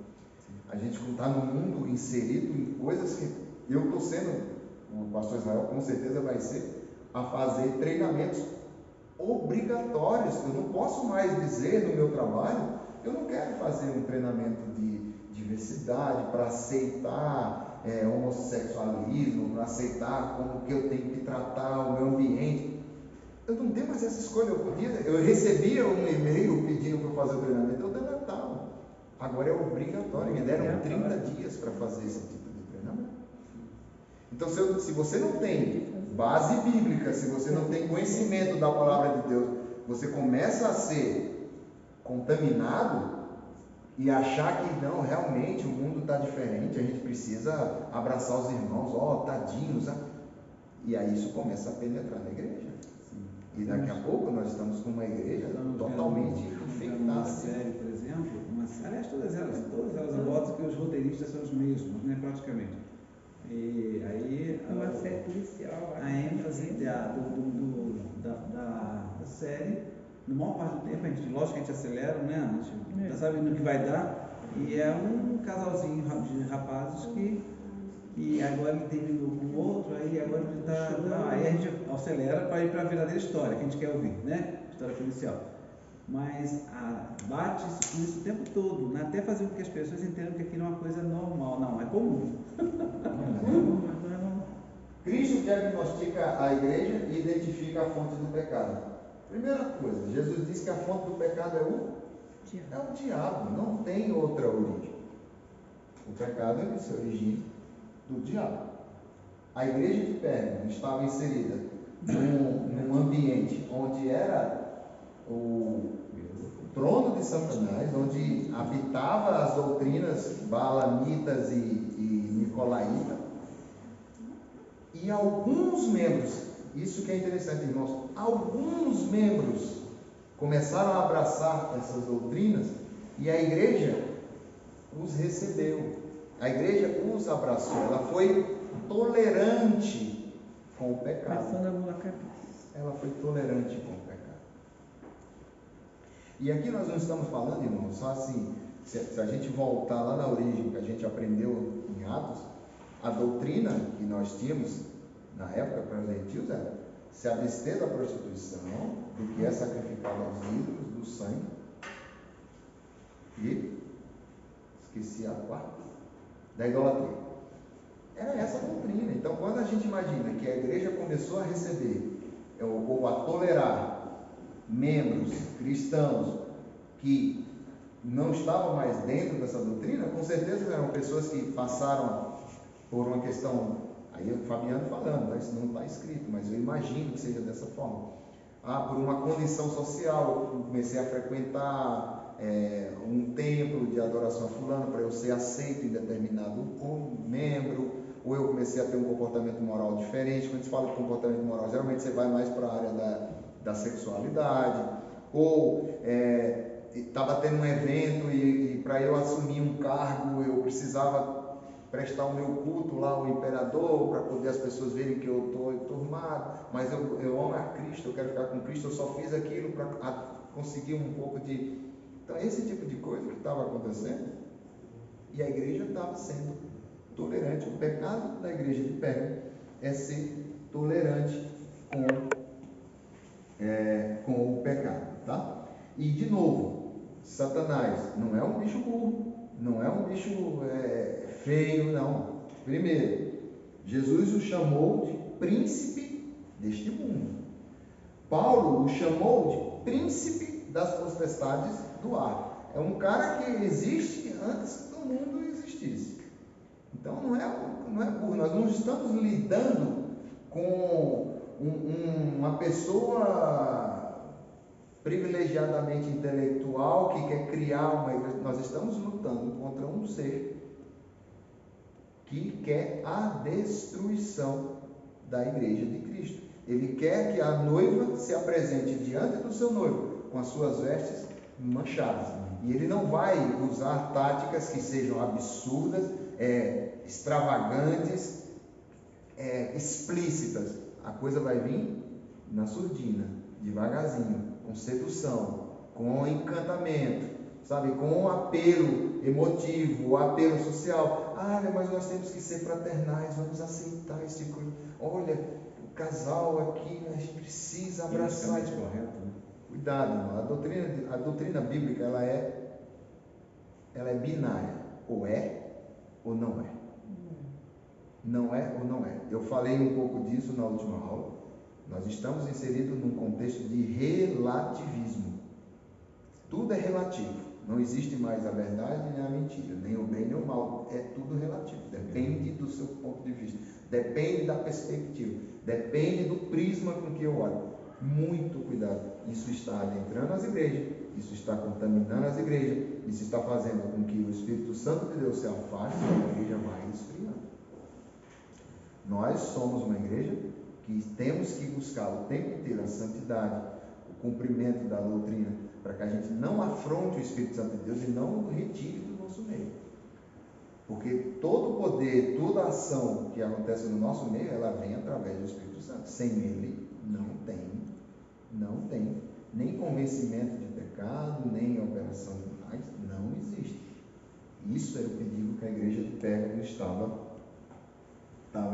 A gente está no mundo inserido em coisas que eu estou sendo, o pastor Israel com certeza vai ser, a fazer treinamentos obrigatórios. Eu não posso mais dizer no meu trabalho, eu não quero fazer um treinamento de diversidade para aceitar homossexualismo, para aceitar como que eu tenho que tratar o meu ambiente. Eu não tenho mais essa escolha. Eu recebia um e-mail pedindo para eu fazer o treinamento, eu deletava. Agora é obrigatório, me deram 30 dias para fazer esse tipo de treinamento. Então, se você não tem base bíblica, se você não tem conhecimento da palavra de Deus, você começa a ser contaminado e achar que não, realmente o mundo está diferente, a gente precisa abraçar os irmãos, tadinhos. E aí isso começa a penetrar na igreja. E daqui a pouco nós estamos com uma igreja totalmente infectada. Uma série, por exemplo, aliás, todas elas mostram que os roteiristas são os mesmos, né, praticamente. E aí uma série policial. A ênfase da série, na maior parte do tempo, lógico que a gente acelera, né? A gente está sabendo o que vai dar. E é um casalzinho de rapazes que agora ele terminou com o outro, aí agora ele está. Aí a gente acelera para ir para a verdadeira história que a gente quer ouvir, né? História policial. Mas bate isso o tempo todo, né? Até fazer com que as pessoas entendam que aquilo é uma coisa normal, não, é comum. Cristo diagnostica a igreja e identifica a fonte do pecado. Primeira coisa, Jesus diz que a fonte do pecado é o diabo, não tem outra origem. O pecado se origina do diabo. A igreja de Pérgamo estava inserida num ambiente onde era o trono de Satanás, onde habitava as doutrinas balamitas e nicolaítas, e alguns membros, isso que é interessante, irmãos, alguns membros começaram a abraçar essas doutrinas e a igreja os recebeu, a igreja os abraçou, ela foi tolerante com o pecado. Ela foi tolerante com o pecado. E aqui nós não estamos falando, irmãos, só assim, se a gente voltar lá na origem que a gente aprendeu em Atos, a doutrina que nós tínhamos na época para os gentios era se abster da prostituição, do que é sacrificado aos ídolos, do sangue, e esqueci a quarta, da idolatria. Era essa a doutrina. Então, quando a gente imagina que a igreja começou a receber ou a tolerar membros cristãos que não estavam mais dentro dessa doutrina, com certeza eram pessoas que passaram por uma questão, aí o Fabiano falando, isso não está escrito, mas eu imagino que seja dessa forma. Por uma condição social, eu comecei a frequentar um templo de adoração a fulano para eu ser aceito em determinado membro, ou eu comecei a ter um comportamento moral diferente. Quando se fala de comportamento moral, geralmente você vai mais para a área da sexualidade, ou estava tendo um evento e para eu assumir um cargo eu precisava prestar o meu culto lá ao imperador para poder as pessoas verem que eu estou enturmado, mas eu amo a Cristo, eu quero ficar com Cristo, eu só fiz aquilo para conseguir um pouco de... Então esse tipo de coisa que estava acontecendo, e a igreja estava sendo tolerante. O pecado da igreja de Pérgamo é ser tolerante com o pecado, tá? E de novo, Satanás não é um bicho burro, não é um bicho feio, não. Primeiro, Jesus o chamou de príncipe deste mundo. Paulo o chamou de príncipe das potestades do ar. é um cara que existe antes do mundo existisse. Então não é burro, nós não estamos lidando com uma pessoa privilegiadamente intelectual que quer criar uma igreja. Nós estamos lutando contra um ser que quer a destruição da igreja de Cristo. Ele quer que a noiva se apresente diante do seu noivo com as suas vestes manchadas. E ele não vai usar táticas que sejam absurdas, extravagantes, explícitas. A coisa vai vir na surdina, devagarzinho, com sedução, com encantamento, sabe, com apelo emotivo, apelo social. Mas nós temos que ser fraternais, vamos aceitar esse coisa. Olha, o casal aqui, a gente precisa abraçar. Correto, né? Cuidado, irmão. A doutrina bíblica ela é binária, ou é ou não é. Não é ou não é. Eu falei um pouco disso na última aula. Nós estamos inseridos num contexto de relativismo. Tudo é relativo. Não existe mais a verdade nem a mentira, nem o bem nem o mal. É tudo relativo. Depende do seu ponto de vista. Depende da perspectiva. Depende do prisma com que eu olho. Muito cuidado. Isso está adentrando as igrejas. Isso está contaminando as igrejas. Isso está fazendo com que o Espírito Santo de Deus se afaste e a igreja vai esfriando. Nós somos uma igreja que temos que buscar o tempo inteiro a santidade, o cumprimento da doutrina, para que a gente não afronte o Espírito Santo de Deus e não o retire do nosso meio. Porque todo o poder, toda a ação que acontece no nosso meio, ela vem através do Espírito Santo. Sem ele, não tem nem convencimento de pecado, nem operação de milagres, não existe. Isso era o perigo que a igreja de Pérgamo estava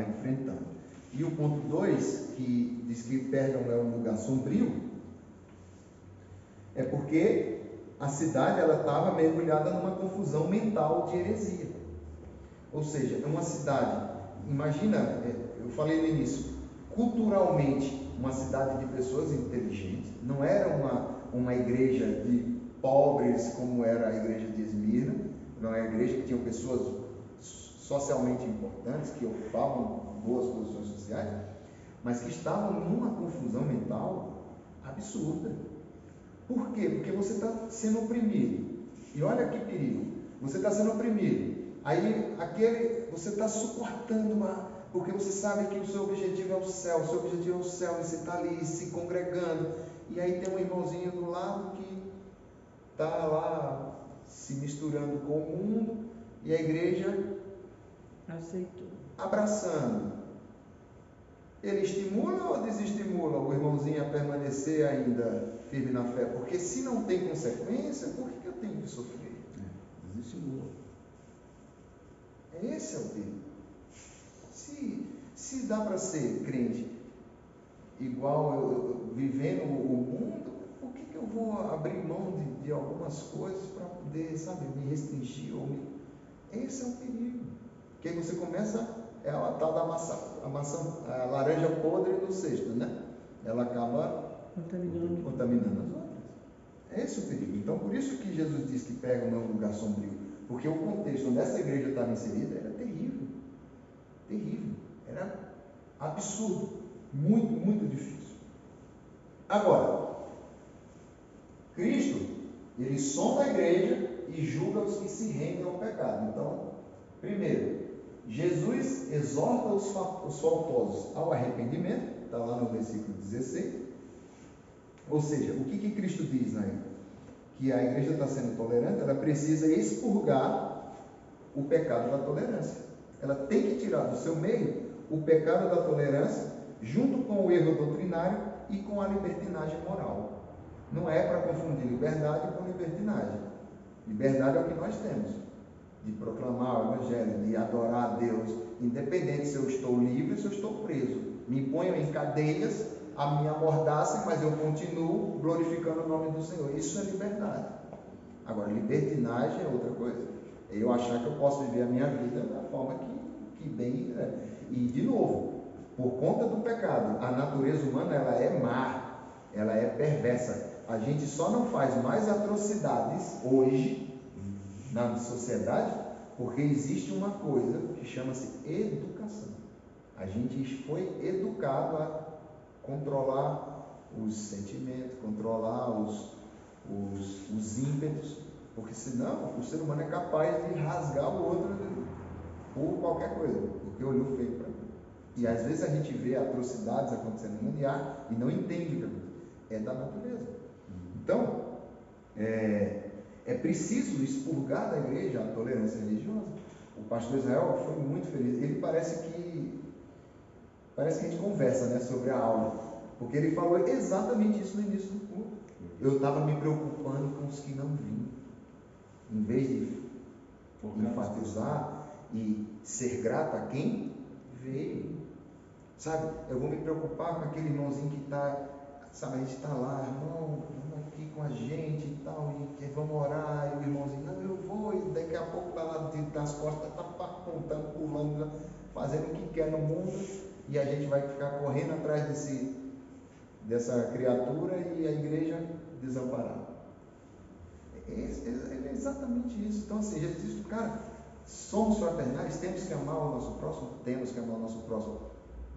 enfrentando. E o ponto 2, que diz que Pérgamo é um lugar sombrio, é porque a cidade estava mergulhada numa confusão mental de heresia. Ou seja, é uma cidade, imagina, eu falei no início, culturalmente uma cidade de pessoas inteligentes, não era uma igreja de pobres como era a igreja de Esmirna, não era uma igreja que tinha pessoas socialmente importantes, que ocupavam boas posições sociais, mas que estavam numa confusão mental absurda. Por quê? Porque você está sendo oprimido. E olha que perigo. Você está sendo oprimido. Aí você está suportando porque você sabe que o seu objetivo é o céu. O seu objetivo é o céu. E você está ali se congregando. E aí tem um irmãozinho do lado que está lá se misturando com o mundo. E a igreja aceitou, abraçando. Ele estimula ou desestimula o irmãozinho a permanecer ainda firme na fé? Porque se não tem consequência, por que eu tenho que sofrer? Desestimula. Esse é o perigo. Se dá para ser crente igual eu vivendo o mundo, por que eu vou abrir mão de algumas coisas para poder, me restringir? Esse é o perigo. Que aí você começa, a tal da a laranja podre no cesto, né? Ela acaba contaminando as outras. Esse é o perigo. Então, por isso que Jesus diz que Pérgamo é um lugar sombrio. Porque o contexto onde essa igreja estava inserida era terrível. Terrível. Era absurdo. Muito, muito difícil. Agora, Cristo, ele sonda a igreja e julga os que se rendem ao pecado. Então, primeiro, Jesus exorta os faltosos ao arrependimento, está lá no versículo 16. Ou seja, o que Cristo diz na igreja? Que a igreja está sendo tolerante, ela precisa expurgar o pecado da tolerância. Ela tem que tirar do seu meio o pecado da tolerância, junto com o erro doutrinário e com a libertinagem moral. Não é para confundir liberdade com libertinagem. Liberdade é o que nós temos, de proclamar o Evangelho, de adorar a Deus, independente se eu estou livre ou se eu estou preso. Me ponham em cadeias, a me amordaçem, mas eu continuo glorificando o nome do Senhor. Isso é liberdade. Agora, libertinagem é outra coisa. É eu achar que eu posso viver a minha vida da forma que bem é. E, de novo, por conta do pecado, a natureza humana ela é má, ela é perversa. a gente só não faz mais atrocidades hoje na sociedade porque existe uma coisa que chama-se educação. A gente foi educado a controlar os sentimentos, controlar os ímpetos, porque senão o ser humano é capaz de rasgar o outro por qualquer coisa, porque olhou feio para mim. E às vezes a gente vê atrocidades acontecendo no mundo e não entende o que é da natureza. Então, é preciso expurgar da igreja a tolerância religiosa. O pastor Israel foi muito feliz. Ele parece que a gente conversa, né, sobre a aula, porque ele falou exatamente isso no início do culto. Eu estava me preocupando com os que não vinham, em vez de enfatizar e ser grato a quem veio. Sabe, eu vou me preocupar com aquele irmãozinho que está, sabe, a gente está lá, irmão, vamos aqui com a gente e tal, e vamos orar, e o irmãozinho, não, eu vou, e daqui a pouco está lá das costas, está apontando, pulando, fazendo o que quer no mundo, e a gente vai ficar correndo atrás dessa criatura e a igreja desamparada. É exatamente isso. Então, assim, Jesus disse, cara, somos fraternais, temos que amar o nosso próximo,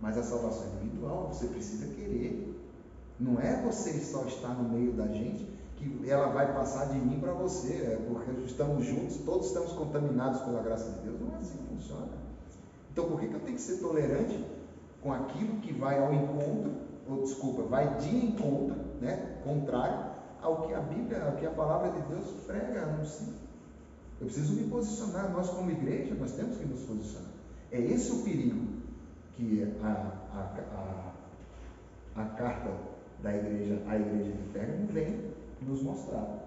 mas a salvação é individual, você precisa querer. Não é você só estar no meio da gente que ela vai passar de mim para você, porque estamos juntos, todos estamos contaminados pela graça de Deus. Não é assim que funciona. Então, por que eu tenho que ser tolerante com aquilo que vai ao encontro, vai de encontro, né, contrário ao que a Bíblia, ao que a palavra de Deus prega, anuncia? Eu preciso me posicionar. Nós, como igreja, nós temos que nos posicionar. É esse o perigo que a carta da igreja, a igreja de Pérgamo, vem nos mostrar.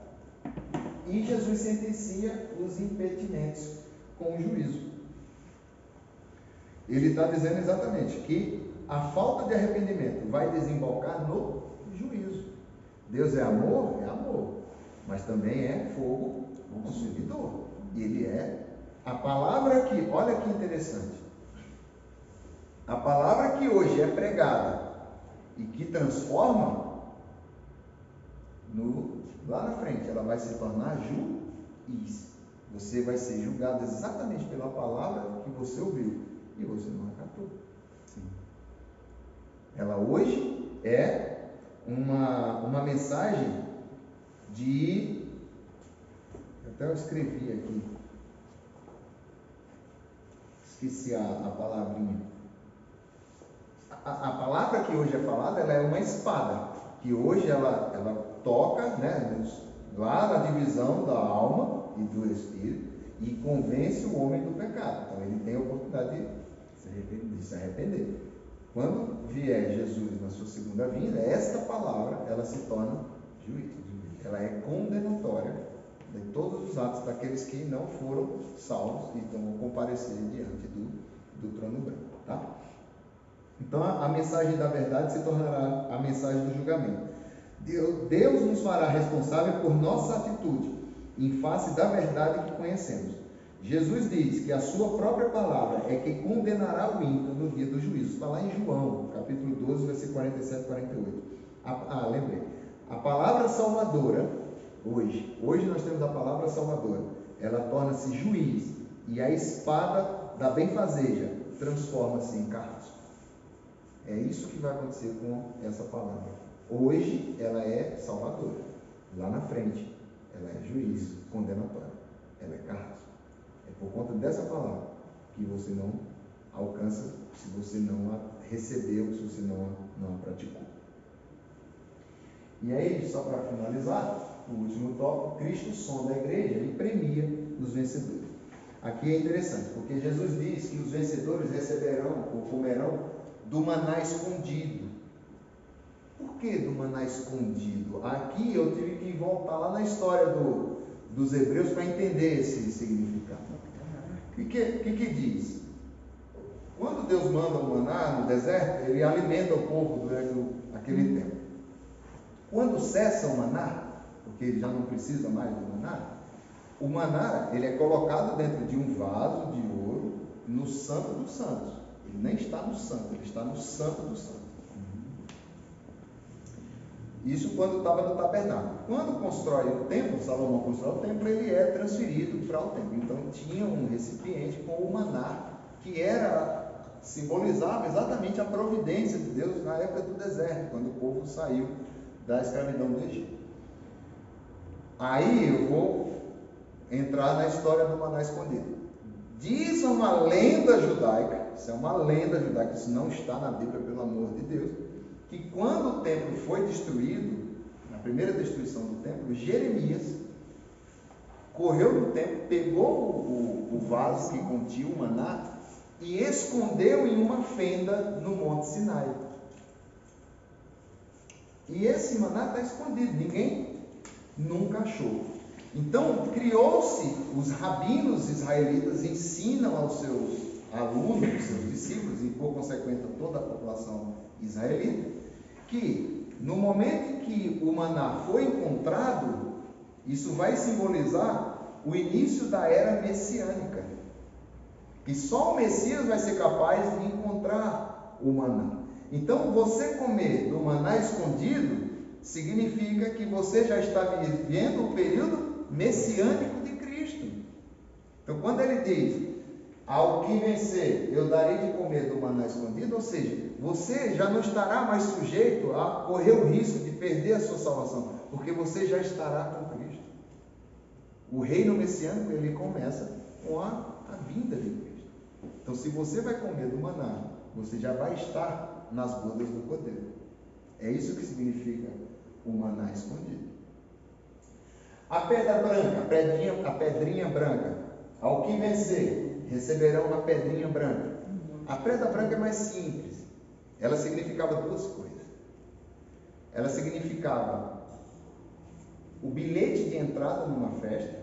E Jesus sentencia os impertinentes com o juízo. Ele está dizendo exatamente que a falta de arrependimento vai desembocar no juízo. Deus é amor, mas também é fogo consumidor. Ele é a palavra que, olha que interessante, a palavra que hoje é pregada e que transforma, lá na frente ela vai se tornar juiz. Você vai ser julgado exatamente pela palavra que você ouviu e você não acatou. Sim. Ela hoje é uma mensagem de... Até eu escrevi aqui, esqueci a palavrinha. A palavra que hoje é falada, ela é uma espada, que hoje ela toca, né, lá na divisão da alma e do espírito, e convence o homem do pecado. Então ele tem a oportunidade de se arrepender. Quando vier Jesus na sua segunda vinda, esta palavra, ela se torna juízo. Ela é condenatória de todos os atos daqueles que não foram salvos e vão comparecer diante do trono branco, tá? Então a mensagem da verdade se tornará a mensagem do julgamento. Deus nos fará responsável por nossa atitude em face da verdade que conhecemos. Jesus diz que a sua própria palavra é que condenará o ímpio no dia do juízo. Está lá em João, capítulo 12, versículo 47 e 48. Lembrei. A palavra salvadora, hoje nós temos a palavra salvadora, ela torna-se juiz, e a espada da benfazeja transforma-se em carrasco. É isso que vai acontecer com essa palavra. Hoje ela é salvadora, lá na frente ela é juiz, condenatória, ela é carrasco. É por conta dessa palavra que você não alcança, se você não a recebeu, se você não a praticou. E aí, só para finalizar, o último tópico, Cristo sonda a igreja e premia os vencedores. Aqui é interessante, porque Jesus diz que os vencedores receberão ou comerão do maná escondido. Por que do maná escondido? Aqui eu tive que voltar lá na história dos hebreus para entender esse significado. O que diz? Quando Deus manda o maná no deserto, ele alimenta o povo durante aquele tempo. Quando cessa o maná, porque ele já não precisa mais do maná, o maná ele é colocado dentro de um vaso de ouro no Santo dos Santos. Ele nem está no santo, ele está no Santo dos Santos. Isso quando estava no tabernáculo. Quando constrói o templo, Salomão constrói o templo, ele é transferido para o templo. Então tinha um recipiente com o maná, que simbolizava exatamente a providência de Deus na época do deserto, quando o povo saiu da escravidão do Egito. Aí eu vou entrar na história do maná escondido. Diz uma lenda judaica, isso é uma lenda judaica, isso não está na Bíblia, pelo amor de Deus, que quando o templo foi destruído, na primeira destruição do templo, Jeremias correu no templo, pegou o vaso que continha o maná e escondeu em uma fenda no Monte Sinai. E esse maná está escondido, ninguém nunca achou. Então criou-se, os rabinos israelitas ensinam aos seus alunos, aos seus discípulos, e por consequência toda a população israelita, que no momento em que o maná foi encontrado, isso vai simbolizar o início da era messiânica. E só o Messias vai ser capaz de encontrar o maná. Então, você comer do maná escondido significa que você já está vivendo o período messiânico de Cristo. Então, quando ele diz: ao que vencer, eu darei de comer do maná escondido, ou seja, você já não estará mais sujeito a correr o risco de perder a sua salvação, porque você já estará com Cristo. O reino messiânico, ele começa com a vinda de Cristo. Então, se você vai comer do maná, você já vai estar nas bodas do Cordeiro. É isso que significa o maná escondido. A pedra branca, a pedrinha branca, ao que vencer, receberão uma pedrinha branca. A pedra branca é mais simples. Ela significava duas coisas. Ela significava o bilhete de entrada numa festa.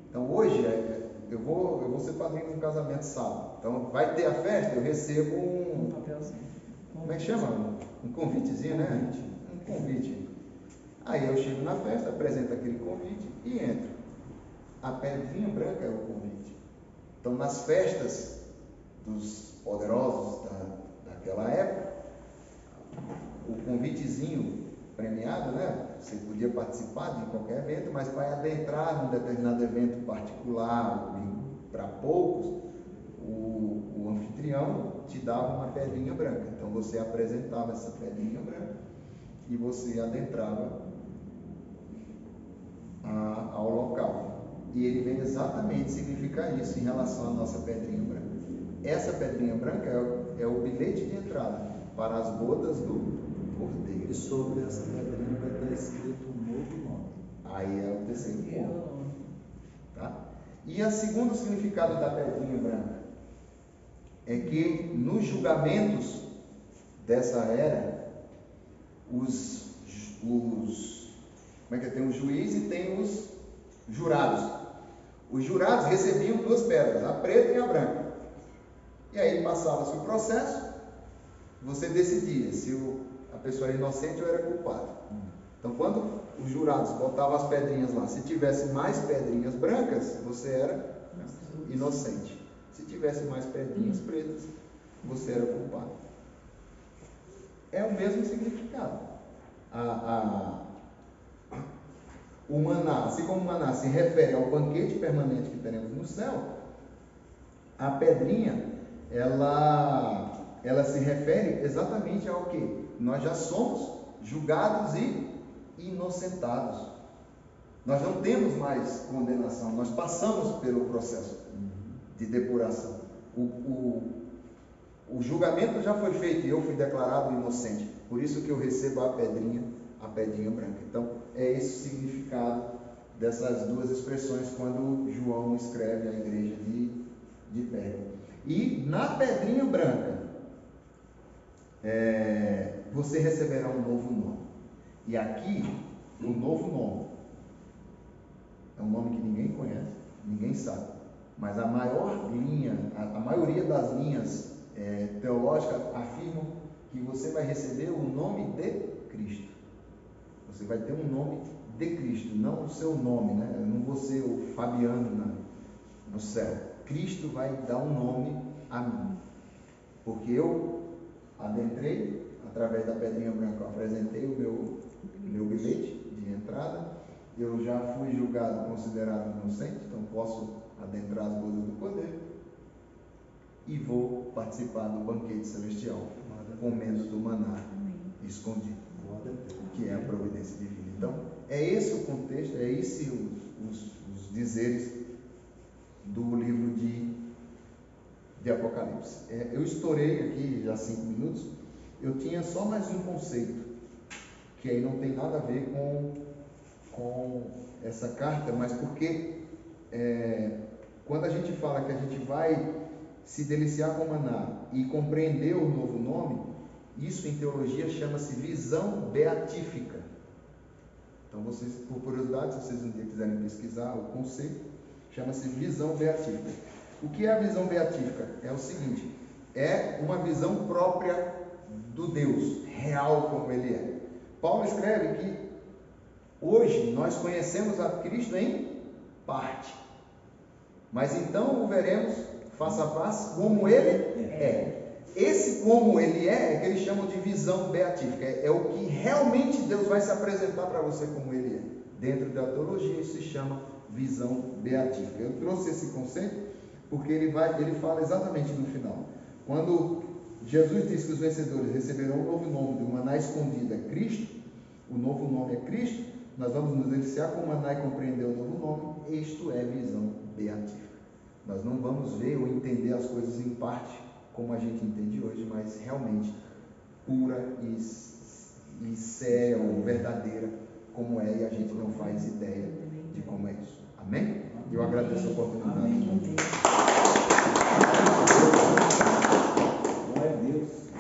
Então, hoje, eu vou ser padrinho de um casamento sábado. Então, vai ter a festa, eu recebo um papelzinho. Como é que chama? Um convitezinho, né? Um convite. Aí eu chego na festa, apresento aquele convite e entro. A pedrinha branca é o convite. Então, nas festas dos poderosos daquela época, o convitezinho premiado, né? Você podia participar de qualquer evento, mas para adentrar num determinado evento particular, para poucos, o anfitrião te dava uma pedrinha branca. Então você apresentava essa pedrinha branca e você adentrava ao local. E ele vem exatamente significar isso em relação à nossa pedrinha branca. Essa pedrinha branca é o bilhete de entrada para as bodas do Cordeiro. E sobre essa pedrinha vai estar escrito um novo nome. Aí é o terceiro ponto. Tá? E o segundo significado da pedrinha branca é que nos julgamentos dessa era, tem o juiz e tem os jurados. Os jurados recebiam duas pedras, a preta e a branca. E aí passava-se o processo, você decidia se a pessoa era inocente ou era culpada. Então, quando os jurados botavam as pedrinhas lá, se tivesse mais pedrinhas brancas, você era inocente. Se tivesse mais pedrinhas pretas, você era culpado. É o mesmo significado. O maná, assim como o maná se refere ao banquete permanente que teremos no céu, a pedrinha, ela se refere exatamente ao que? Nós já somos julgados e inocentados. Nós não temos mais condenação, nós passamos pelo processo de depuração. O julgamento já foi feito e eu fui declarado inocente. Por isso que eu recebo a pedrinha branca. Então, é esse o significado dessas duas expressões quando João escreve à igreja de Pérgamo. E na pedrinha branca, você receberá um novo nome. E aqui, o novo nome é um nome que ninguém conhece, ninguém sabe. Mas a maioria das linhas teológicas afirmam que você vai receber o nome de Cristo. Você vai ter um nome de Cristo, não o seu nome, né? Eu não vou ser o Fabiano no céu. Cristo vai dar um nome a mim. Porque eu adentrei, através da pedrinha branca, eu apresentei o meu bilhete de entrada. Eu já fui julgado, considerado inocente, então posso adentrar as bodas do Cordeiro. E vou participar do banquete celestial, comendo do maná escondido, que é a providência divina. Então, é esse o contexto, é esse os dizeres do livro de Apocalipse. Eu estourei aqui já 5 minutos. Eu tinha só mais um conceito, que aí não tem nada a ver com essa carta, mas porque quando a gente fala que a gente vai se deliciar com maná e compreender o novo nome, isso em teologia chama-se visão beatífica. Então, vocês, por curiosidade, se vocês um dia quiserem pesquisar o conceito, chama-se visão beatífica. O que é a visão beatífica? É o seguinte: é uma visão própria do Deus, real como Ele é. Paulo escreve que hoje nós conhecemos a Cristo em parte, mas então o veremos face a face como Ele é. Esse como Ele é que eles chamam de visão beatífica. É o que realmente Deus vai se apresentar para você como Ele é. Dentro da teologia isso se chama visão beatífica. Eu trouxe esse conceito porque ele fala exatamente no final. Quando Jesus diz que os vencedores receberão um novo nome, do maná escondido é Cristo, o novo nome é Cristo, nós vamos nos deliciar com o maná e compreender o novo nome. Isto é visão beatífica. Nós não vamos ver ou entender as coisas em parte como a gente entende hoje, mas realmente pura e séria ou verdadeira como é, e a gente não faz ideia de como é isso. Amém? Eu agradeço a oportunidade. Amém.